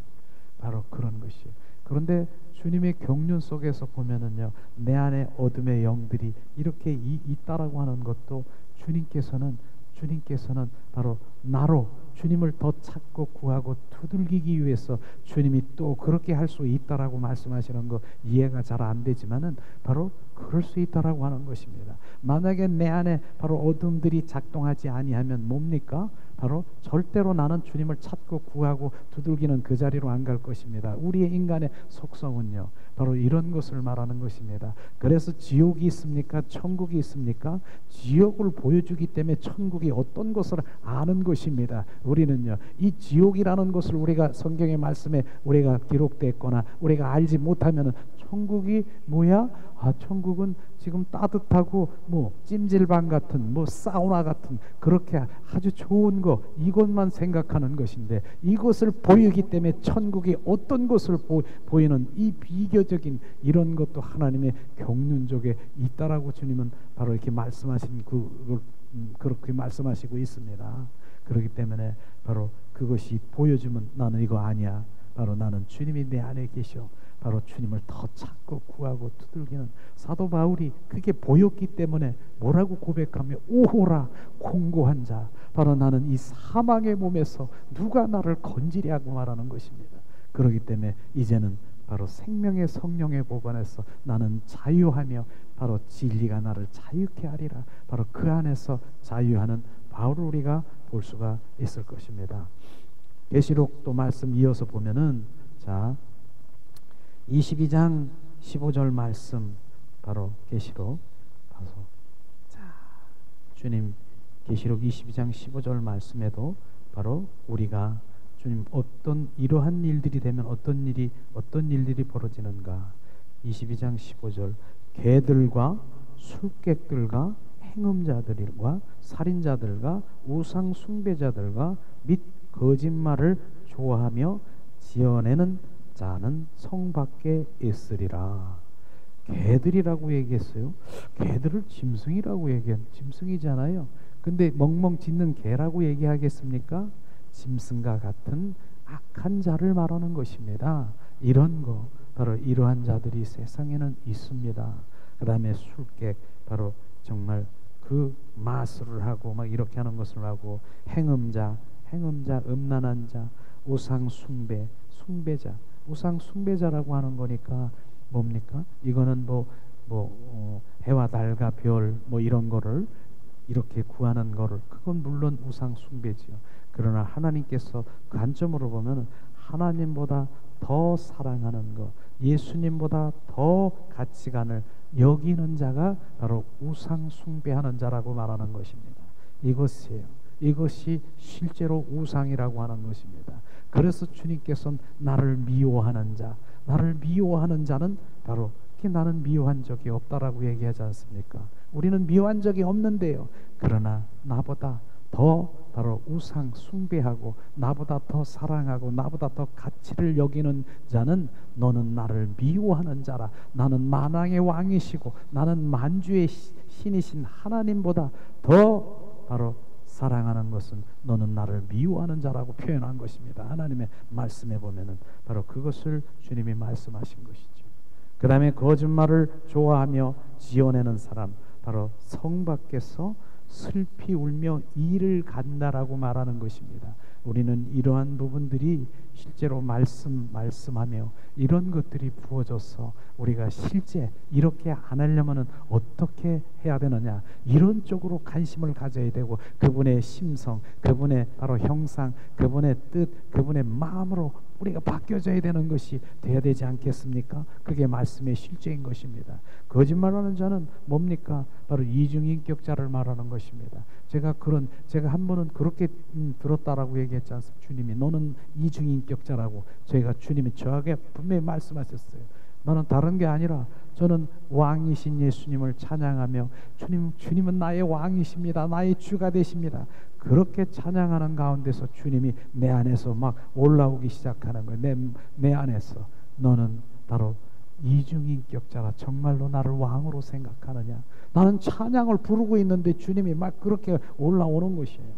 바로 그런 것이에요. 그런데 주님의 경륜 속에서 보면은요, 내 안에 어둠의 영들이 이렇게 있다라고 하는 것도 주님께서는 바로 나로 주님을 더 찾고 구하고 두들기기 위해서 주님이 또 그렇게 할 수 있다라고 말씀하시는 거 이해가 잘 안 되지만은 바로 그럴 수 있다라고 하는 것입니다. 만약에 내 안에 바로 어둠들이 작동하지 아니하면 뭡니까? 바로 절대로 나는 주님을 찾고 구하고 두들기는 그 자리로 안 갈 것입니다. 우리의 인간의 속성은요, 바로 이런 것을 말하는 것입니다. 그래서 지옥이 있습니까? 천국이 있습니까? 지옥을 보여주기 때문에 천국이 어떤 것을 아는 것입니다. 우리는요, 이 지옥이라는 것을 우리가 성경의 말씀에 우리가 기록됐거나 우리가 알지 못하면 천국이 뭐야? 천국은 지금 따뜻하고 찜질방 같은 사우나 같은 그렇게 아주 좋은 거 이것만 생각하는 것인데, 이것을 보이기 때문에 천국이 어떤 것을 보이는 이 비교적인 이런 것도 하나님의 경륜적에 있다라고 주님은 바로 이렇게 말씀하신 그렇게 말씀하시고 있습니다. 그렇기 때문에 바로 그것이 보여주면 나는 이거 아니야. 바로 나는 주님이 내 안에 계셔. 바로 주님을 더 찾고 구하고 두들기는 사도 바울이 그게 보였기 때문에 뭐라고 고백하며 오호라 공고한 자, 바로 나는 이 사망의 몸에서 누가 나를 건지랴고 말하는 것입니다. 그렇기 때문에 이제는 바로 생명의 성령의 법 안에서 나는 자유하며 바로 진리가 나를 자유케 하리라. 바로 그 안에서 자유하는 바울을 우리가 볼 수가 있을 것입니다. 계시록도 말씀 이어서 보면은 22장 15절 말씀, 바로 계시록 봐서 주님 계시록 22장 15절 말씀에도 바로 우리가 주님 어떤 이러한 일들이 되면 어떤 일들이 벌어지는가. 22장 15절 개들과 술객들과 행음자들과 살인자들과 우상 숭배자들과 및 거짓말을 좋아하며 지어내는 자는 성 밖에 있으리라. 개들이라고 얘기했어요. 개들을 짐승이라고 짐승이잖아요. 근데 멍멍 짖는 개라고 얘기하겠습니까? 짐승과 같은 악한 자를 말하는 것입니다. 이런 거 바로 이러한 자들이 세상에는 있습니다. 그 다음에 술객, 바로 정말 그 마술을 하고 막 이렇게 하는 것을 하고 행음자, 음란한 자, 우상 숭배자, 우상 숭배자라고 하는 거니까 뭡니까? 이거는 해와 달과 별 이런 거를 이렇게 구하는 거를, 그건 물론 우상 숭배지요. 그러나 하나님께서 관점으로 보면 하나님보다 더 사랑하는 것, 예수님보다 더 가치관을 여기는 자가 바로 우상 숭배하는 자라고 말하는 것입니다. 이것이 실제로 우상이라고 하는 것입니다. 그래서 주님께서는 나를 미워하는 자는 바로 나는 미워한 적이 없다라고 얘기하지 않습니까? 우리는 미워한 적이 없는데요. 그러나 나보다 더 바로 우상 숭배하고 나보다 더 사랑하고 나보다 더 가치를 여기는 자는 너는 나를 미워하는 자라. 나는 만왕의 왕이시고 나는 만주의 신이신 하나님보다 더 바로 사랑하는 것은 너는 나를 미워하는 자라고 표현한 것입니다. 하나님의 말씀에 보면은 바로 그것을 주님이 말씀하신 것이죠. 그 다음에 거짓말을 좋아하며 지어내는 사람, 바로 성 밖에서 슬피 울며 이를 간다라고 말하는 것입니다. 우리는 이러한 부분들이 실제로 말씀하며 이런 것들이 부어져서 우리가 실제 이렇게 안 하려면 어떻게 해야 되느냐, 이런 쪽으로 관심을 가져야 되고, 그분의 심성, 그분의 바로 형상, 그분의 뜻, 그분의 마음으로 우리가 바뀌어져야 되는 것이 돼야 되지 않겠습니까? 그게 말씀의 실제인 것입니다. 거짓말하는 자는 뭡니까? 바로 이중인격자를 말하는 것입니다. 제가 한 번은 그렇게 들었다라고 얘기했지 않습니까? 주님이 너는 이중인격자라고 주님이 저에게 분명히 말씀하셨어요. 너는 다른 게 아니라 저는 왕이신 예수님을 찬양하며 주님은 나의 왕이십니다. 나의 주가 되십니다. 그렇게 찬양하는 가운데서 주님이 내 안에서 막 올라오기 시작하는 거예요. 내 안에서 너는 바로 이중인격자라 정말로 나를 왕으로 생각하느냐. 나는 찬양을 부르고 있는데 주님이 막 그렇게 올라오는 것이에요.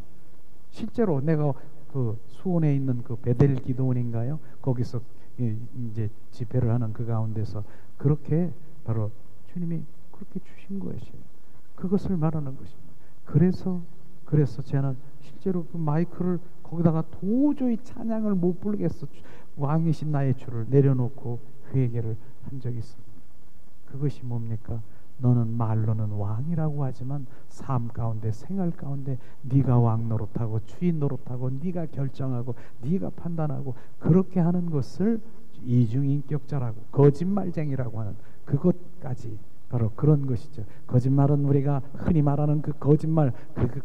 실제로 내가 그 수원에 있는 그 베델 기도원인가요? 거기서 이제 집회를 하는 그 가운데서 그렇게 바로 주님이 그렇게 주신 것이에요. 그것을 말하는 것입니다. 그래서 저는 실제로 그 마이크를 거기다가 도저히 찬양을 못 부르겠어. 왕이신 나의 주를 내려놓고 회개를 한 적이 있습니다. 그것이 뭡니까? 너는 말로는 왕이라고 하지만 삶 가운데, 생활 가운데 네가 왕 노릇하고 주인 노릇하고 네가 결정하고 네가 판단하고 그렇게 하는 것을 이중인격자라고, 거짓말쟁이라고 하는 그것까지 바로 그런 것이죠. 거짓말은 우리가 흔히 말하는 그 거짓말,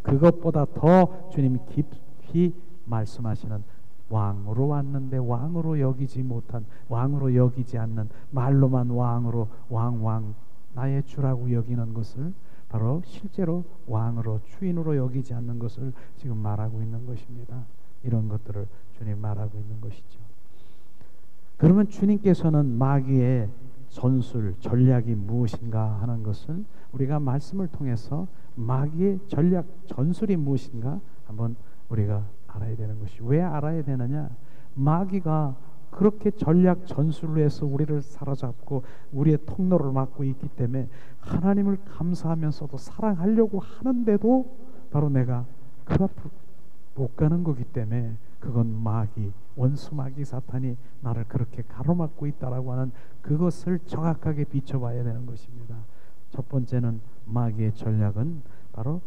그것보다 더 주님이 깊이 말씀하시는, 왕으로 왔는데 왕으로 여기지 못한, 왕으로 여기지 않는, 말로만 왕으로 왕 나의 주라고 여기는 것을 바로 실제로 왕으로 주인으로 여기지 않는 것을 지금 말하고 있는 것입니다. 이런 것들을 주님 말하고 있는 것이죠. 그러면 주님께서는 마귀의 전술, 전략이 무엇인가 하는 것을 우리가 말씀을 통해서 마귀의 전략, 전술이 무엇인가 한번 우리가 알아야 되는 것이, 왜 알아야 되느냐? 마귀가 그렇게 전략 전술로 해서 우리를 사로잡고 우리의 통로를 막고 있기 때문에 하나님을 감사하면서도 사랑하려고 하는데도 바로 내가 그 앞으로 못 가는 거기 때문에 그건 마귀, 원수 마귀 사탄이 나를 그렇게 가로막고 있다라고 하는 그것을 정확하게 비춰봐야 되는 것입니다. 첫 번째는 마귀의 전략은 바로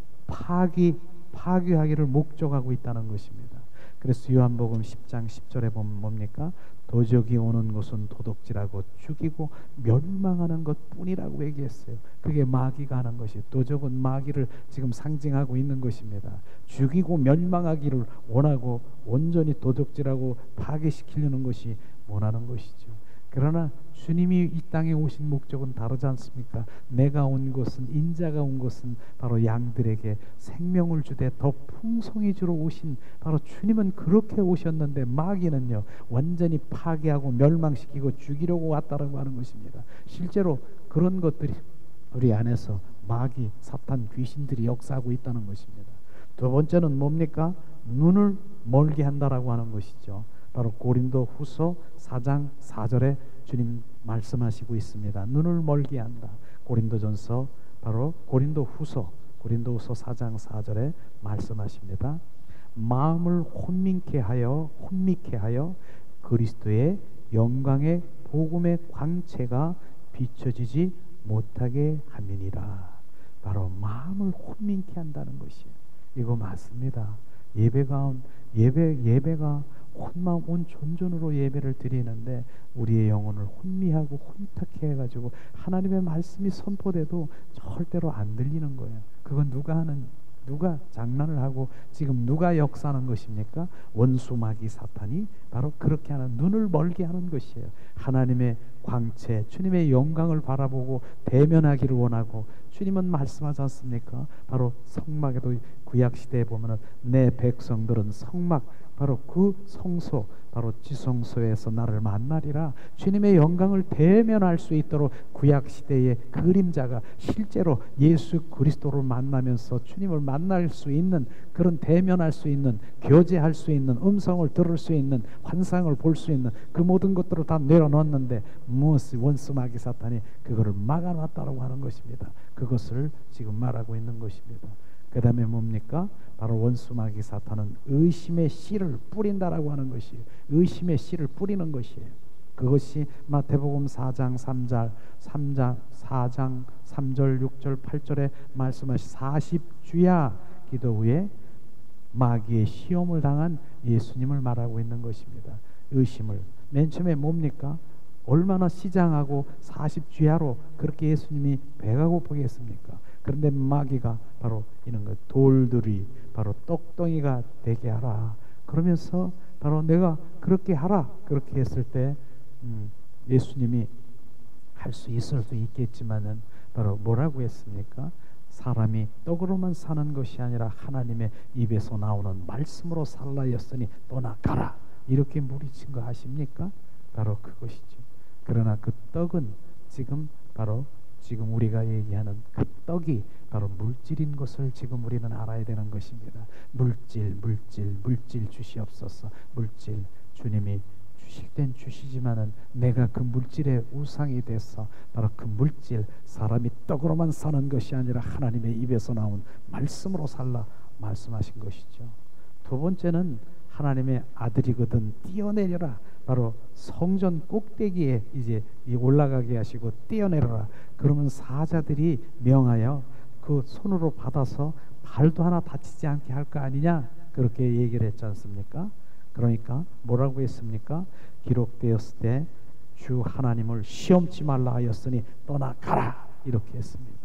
파괴하기를 목적하고 있다는 것입니다. 그래서 요한복음 10장 10절에 보면 뭡니까? 도적이 오는 것은 도둑질하고 죽이고 멸망하는 것뿐이라고 얘기했어요. 그게 마귀가 하는 것이, 도적은 마귀를 지금 상징하고 있는 것입니다. 죽이고 멸망하기를 원하고 온전히 도둑질하고 파괴시키려는 것이 원하는 것이죠. 그러나 주님이 이 땅에 오신 목적은 다르지 않습니까? 내가 온 것은, 인자가 온 것은 바로 양들에게 생명을 주되 더 풍성히 주러 오신 바로 주님은 그렇게 오셨는데, 마귀는요 완전히 파괴하고 멸망시키고 죽이려고 왔다라고 하는 것입니다. 실제로 그런 것들이 우리 안에서 마귀, 사탄, 귀신들이 역사하고 있다는 것입니다. 두 번째는 뭡니까? 눈을 멀게 한다라고 하는 것이죠. 바로 고린도 후서 4장 4절에 주님 말씀하시고 있습니다. 눈을 멀게 한다. 고린도전서, 바로 고린도 후서 4장 4절에 말씀하십니다. 마음을 혼미케 하여 그리스도의 영광의 복음의 광채가 비춰지지 못하게 함이니라. 바로 마음을 혼미케 한다는 것이에요. 이거 맞습니다. 예배가 혼마음 온 존전으로 예배를 드리는데 우리의 영혼을 혼미하고 혼탁해 해가지고 하나님의 말씀이 선포돼도 절대로 안 들리는 거예요. 그건 누가 장난을 하고 지금 누가 역사하는 것입니까? 원수 마귀 사탄이 바로 그렇게 하는, 눈을 멀게 하는 것이에요. 하나님의 광채, 주님의 영광을 바라보고 대면하기를 원하고, 주님은 말씀하지 않습니까? 바로 성막에도 구약시대에 보면은 내 백성들은 성막 바로 그 성소, 바로 지성소에서 나를 만나리라. 주님의 영광을 대면할 수 있도록 구약 시대의 그림자가 실제로 예수 그리스도를 만나면서 주님을 만날 수 있는, 그런 대면할 수 있는, 교제할 수 있는, 음성을 들을 수 있는, 환상을 볼 수 있는 그 모든 것들을 다 내려놓았는데 무엇이 원수 마귀 사탄이 그거를 막아놨다라고 하는 것입니다. 그것을 지금 말하고 있는 것입니다. 그 다음에 뭡니까? 바로 원수 마귀 사탄은 의심의 씨를 뿌린다라고 하는 것이에요. 의심의 씨를 뿌리는 것이에요. 그것이 마태복음 4장 4장 3절 6절 8절에 말씀하신 40주야 기도 후에 마귀의 시험을 당한 예수님을 말하고 있는 것입니다. 의심을. 맨 처음에 뭡니까? 얼마나 시장하고 40주야로 그렇게 예수님이 배가 고프겠습니까? 그런데 마귀가 바로 이런 것, 돌들이 바로 똑덩이가 되게 하라. 그러면서 바로 내가 그렇게 하라. 그렇게 했을 때 예수님이 할 수 있을 수 있겠지만은 바로 뭐라고 했습니까? 사람이 떡으로만 사는 것이 아니라 하나님의 입에서 나오는 말씀으로 살라였으니 떠나가라. 이렇게 물리친 거 아십니까? 바로 그것이죠. 그러나 그 떡은 지금 바로 지금 우리가 얘기하는 그 떡이 바로 물질인 것을 지금 우리는 알아야 되는 것입니다. 물질 주시옵소서. 물질, 주님이 주실 땐 주시지만은 내가 그 물질의 우상이 돼서 바로 그 물질, 사람이 떡으로만 사는 것이 아니라 하나님의 입에서 나온 말씀으로 살라 말씀하신 것이죠. 두 번째는 하나님의 아들이거든 뛰어내려라. 바로 성전 꼭대기에 이제 올라가게 하시고 뛰어내려라. 그러면 사자들이 명하여 그 손으로 받아서 발도 하나 다치지 않게 할 거 아니냐, 그렇게 얘기를 했지 않습니까? 그러니까 뭐라고 했습니까? 기록되었을 때 주 하나님을 시험치 말라 하였으니 떠나가라, 이렇게 했습니다.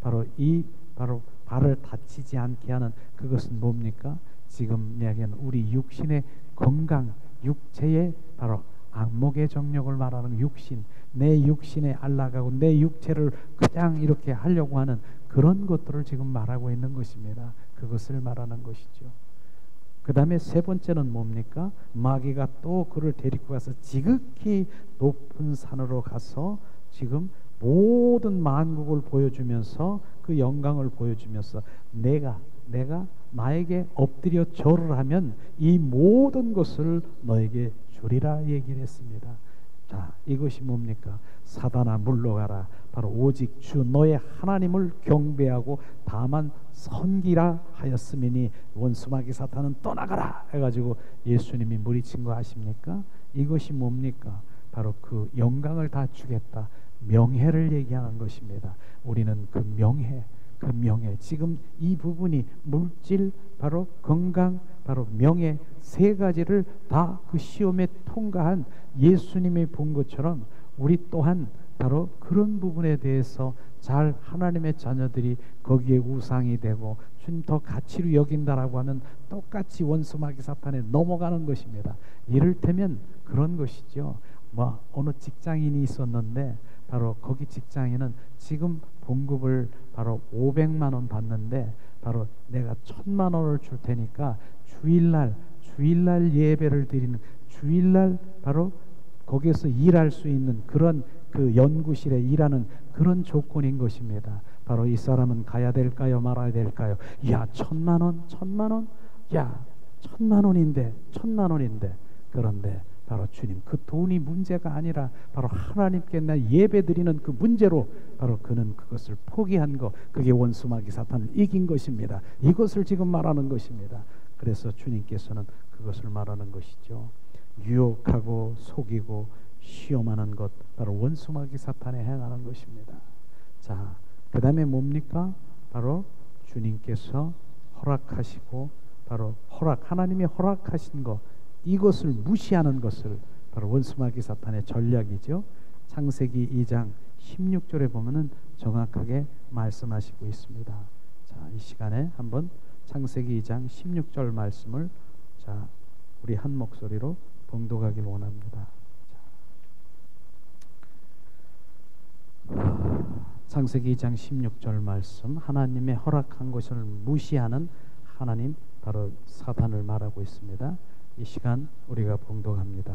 바로 발을 다치지 않게 하는 그것은 뭡니까? 지금 이야기하는 우리 육신의 건강, 육체의 바로 악목의 정력을 말하는 육신, 내 육신에 안락하고 내 육체를 그냥 이렇게 하려고 하는 그런 것들을 지금 말하고 있는 것입니다. 그것을 말하는 것이죠. 그 다음에 세 번째는 뭡니까? 마귀가 또 그를 데리고 가서 지극히 높은 산으로 가서 지금 모든 만국을 보여주면서 그 영광을 보여주면서 내가 나에게 엎드려 절을 하면 이 모든 것을 너에게 주리라 얘기를 했습니다. 자, 이것이 뭡니까? 사단아 물러가라. 바로 오직 주 너의 하나님을 경배하고 다만 섬기라 하였으니 원수 마귀 사탄은 떠나가라 해가지고 예수님이 물리친 거 아십니까? 이것이 뭡니까? 바로 그 영광을 다 주겠다, 명예를 얘기하는 것입니다. 우리는 그 명예, 지금 이 부분이 물질, 바로 건강, 바로 명예, 세 가지를 다 그 시험에 통과한 예수님이 본 것처럼 우리 또한 바로 그런 부분에 대해서 잘 하나님의 자녀들이 거기에 우상이 되고 주님 더 가치로 여긴다라고 하면 똑같이 원수 마귀 사탄에 넘어가는 것입니다. 이를테면 그런 것이죠. 어느 직장인이 있었는데 바로 거기 직장인은 지금 봉급을 바로 500만 원 받는데 바로 내가 1000만 원을 줄 테니까 주일날 예배를 드리는, 주일날 바로 거기에서 일할 수 있는 그런 그 연구실에 일하는 그런 조건인 것입니다. 바로 이 사람은 가야 될까요, 말아야 될까요? 야, 1000만 원? 야, 1000만 원인데. 그런데 바로 주님, 그 돈이 문제가 아니라 바로 하나님께 나 예배 드리는 그 문제로 바로 그는 그것을 포기한 거, 그게 원수 마귀 사탄을 이긴 것입니다. 이것을 지금 말하는 것입니다. 그래서 주님께서는 그것을 말하는 것이죠. 유혹하고 속이고 시험하는 것, 바로 원수 마귀 사탄에 행하는 것입니다. 자, 그 다음에 뭡니까? 바로 주님께서 허락하시고 바로 하나님이 허락하신 것, 이것을 무시하는 것을 바로 원수 마귀 사탄의 전략이죠. 창세기 2장 16절에 보면은 정확하게 말씀하시고 있습니다. 자, 이 시간에 한번 창세기 2장 16절 말씀을 우리 한 목소리로 봉독하길 원합니다. 창세기 2장 16절 말씀, 하나님의 허락한 것을 무시하는 하나님, 바로 사탄을 말하고 있습니다. 이 시간 우리가 봉독합니다.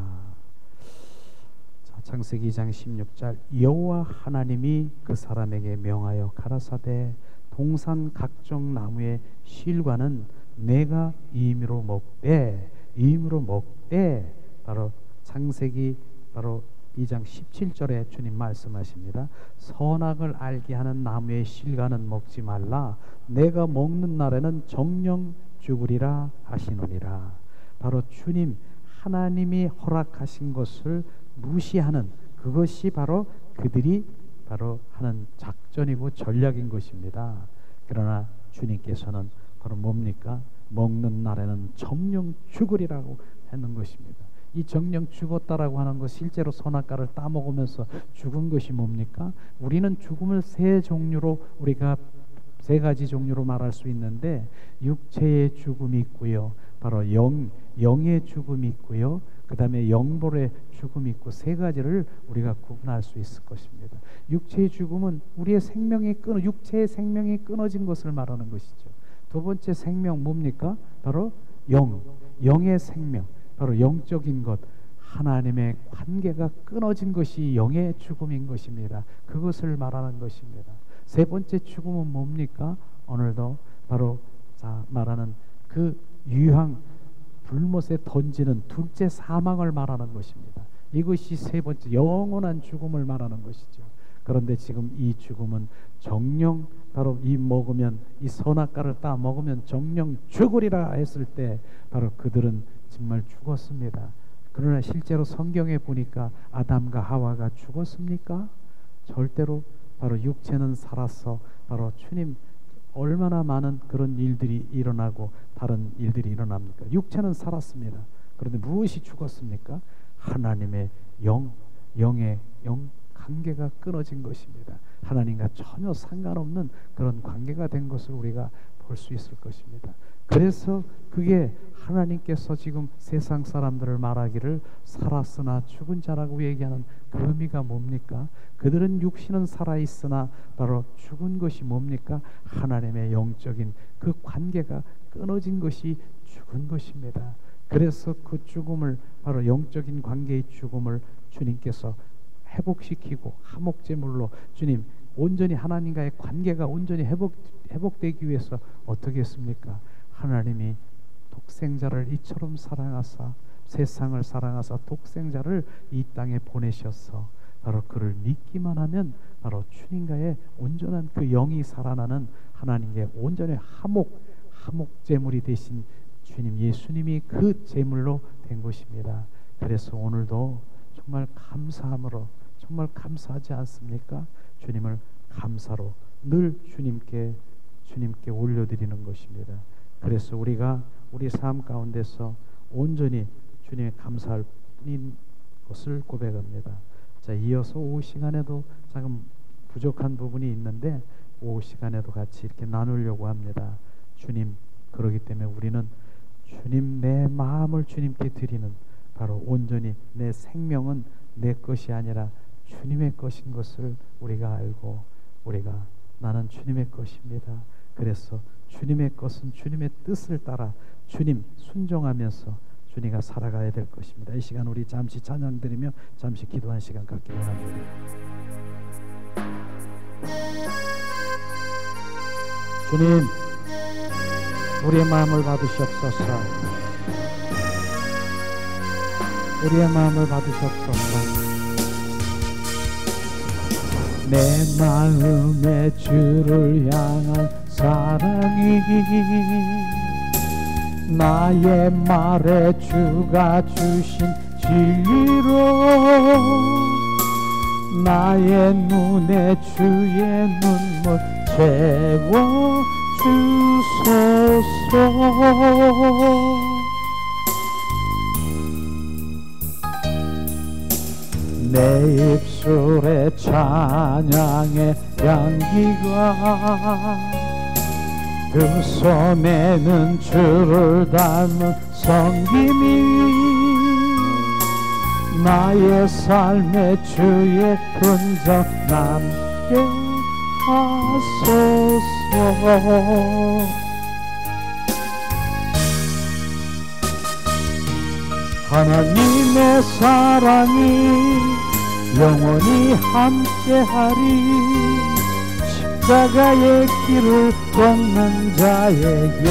자, 창세기 2장 16절 여호와 하나님이 그 사람에게 명하여 가라사대 동산 각종 나무의 실과는 내가 임의로 먹되 바로 창세기 바로 2장 17절에 주님 말씀하십니다. 선악을 알게 하는 나무의 실과는 먹지 말라. 내가 먹는 날에는 정령 죽으리라 하시느니라. 바로 주님 하나님이 허락하신 것을 무시하는 그것이 바로 그들이 바로 하는 작전이고 전략인 것입니다. 그러나 주님께서는 바로 뭡니까? 먹는 날에는 정령 죽으리라고 하는 것입니다. 이 정령 죽었다라고 하는 것, 실제로 선악과를 따먹으면서 죽은 것이 뭡니까? 우리는 죽음을 세 가지 종류로 말할 수 있는데, 육체의 죽음이 있고요, 바로 영의 죽음이 있고요, 그 다음에 영벌의 죽음이 있고, 세 가지를 우리가 구분할 수 있을 것입니다. 육체의 죽음은 우리의 육체의 생명이 끊어진 것을 말하는 것이죠. 두 번째 생명 뭡니까? 바로 영의 생명, 바로 영적인 것, 하나님의 관계가 끊어진 것이 영의 죽음인 것입니다. 그것을 말하는 것입니다. 세 번째 죽음은 뭡니까? 오늘도 바로 말하는 그 유황 불못에 던지는 둘째 사망을 말하는 것입니다. 이것이 세 번째 영원한 죽음을 말하는 것이죠. 그런데 지금 이 죽음은 정령 바로 이 선악과를 따 먹으면 정령 죽으리라 했을 때 바로 그들은 정말 죽었습니다. 그러나 실제로 성경에 보니까 아담과 하와가 죽었습니까? 절대로. 바로 육체는 살았어. 바로 주님 얼마나 많은 그런 일들이 일어나고 다른 일들이 일어납니까? 육체는 살았습니다. 그런데 무엇이 죽었습니까? 하나님의 영의 관계가 끊어진 것입니다. 하나님과 전혀 상관없는 그런 관계가 된 것을 우리가 볼 수 있을 것입니다. 그래서 그게 하나님께서 지금 세상 사람들을 말하기를 살았으나 죽은 자라고 얘기하는 그 의미가 뭡니까? 그들은 육신은 살아있으나 바로 죽은 것이 뭡니까? 하나님의 영적인 그 관계가 끊어진 것이 죽은 것입니다. 그래서 그 죽음을, 바로 영적인 관계의 죽음을 주님께서 회복시키고 화목제물로, 주님 온전히 하나님과의 관계가 온전히 회복되기 위해서 어떻게 했습니까? 하나님이 독생자를 이처럼 사랑하사, 세상을 사랑하사 독생자를 이 땅에 보내셔서 바로 그를 믿기만 하면 바로 주님과의 온전한 그 영이 살아나는 하나님의 온전히 화목제물이 되신 주님 예수님이 그 제물로 된 것입니다. 그래서 오늘도 정말 감사함으로, 정말 감사하지 않습니까? 주님을 감사로 늘 주님께 올려드리는 것입니다. 그래서 우리가 우리 삶 가운데서 온전히 주님의 감사할 뿐인 것을 고백합니다. 자, 이어서 오후 시간에도 조금 부족한 부분이 있는데 오후 시간에도 같이 이렇게 나누려고 합니다. 주님, 그러기 때문에 우리는 주님, 내 마음을 주님께 드리는, 바로 온전히 내 생명은 내 것이 아니라 주님의 것인 것을 우리가 알고, 나는 주님의 것입니다. 그래서 주님의 것은 주님의 뜻을 따라 주님 순종하면서 주님과 살아가야 될 것입니다. 이 시간 우리 잠시 찬양 드리며 잠시 기도한 시간 갖기 원합니다. 주님, 우리의 마음을 받으시옵소서. 우리의 마음을 받으시옵소서. 내 마음에 주를 향한 사랑이 나의 말에 주가 주신 진리로 나의 눈에 주의 눈물 채워 주소서. 내 입술에 찬양의 향기가 그 손에는 주를 닮은 섬김이 나의 삶에 주의 흔적 남게 하소서. 하나님의 사랑이 영원히 함께하리. 십자가의 길을 걷는 자에게,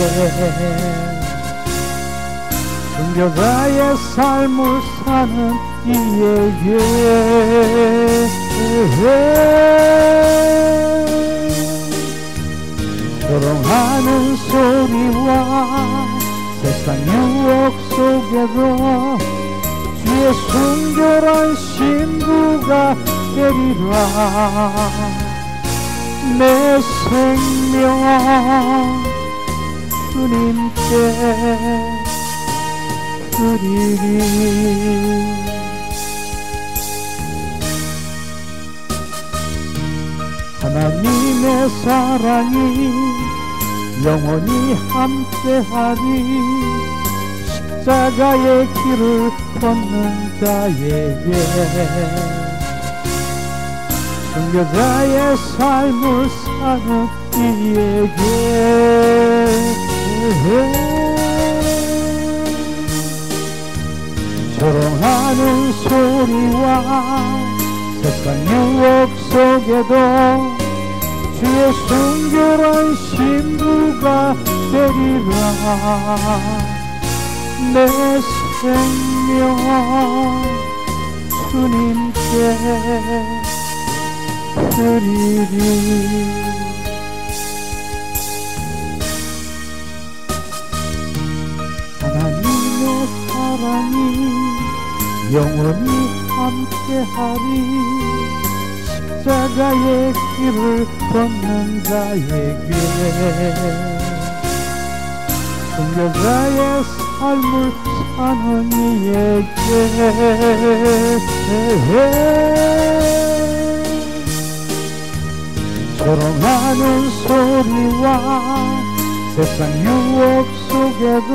순교자의 삶을 사는 이에게, 조롱하는 소리와 세상 유혹 속에도 주의 순결한 신부가 되리라. 내 생명 주님께 드리리. 하나님의 사랑이 영원히 함께하리. 십자가의 길을 걷는 자에게, 순교자의 삶을 사는 이에게, 조롱하는 소리와 세상 유혹 속에도 주의 순결한 신부가 되리라. 내 생명 주님께 드리리. 하나님의 사랑이 영원히 함께하리. 십자가의 길을 걷는 자에게, 순교자의 삶을 사는 이에게, 조롱하는 소리와 세상 유혹 속에도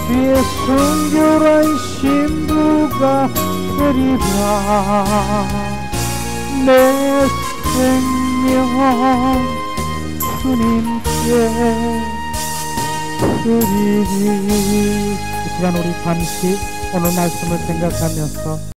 주의 순결한 신부가 되리라. 내 생명 주님께 드리리. 이 시간 우리 잠시 오늘 말씀을 생각하면서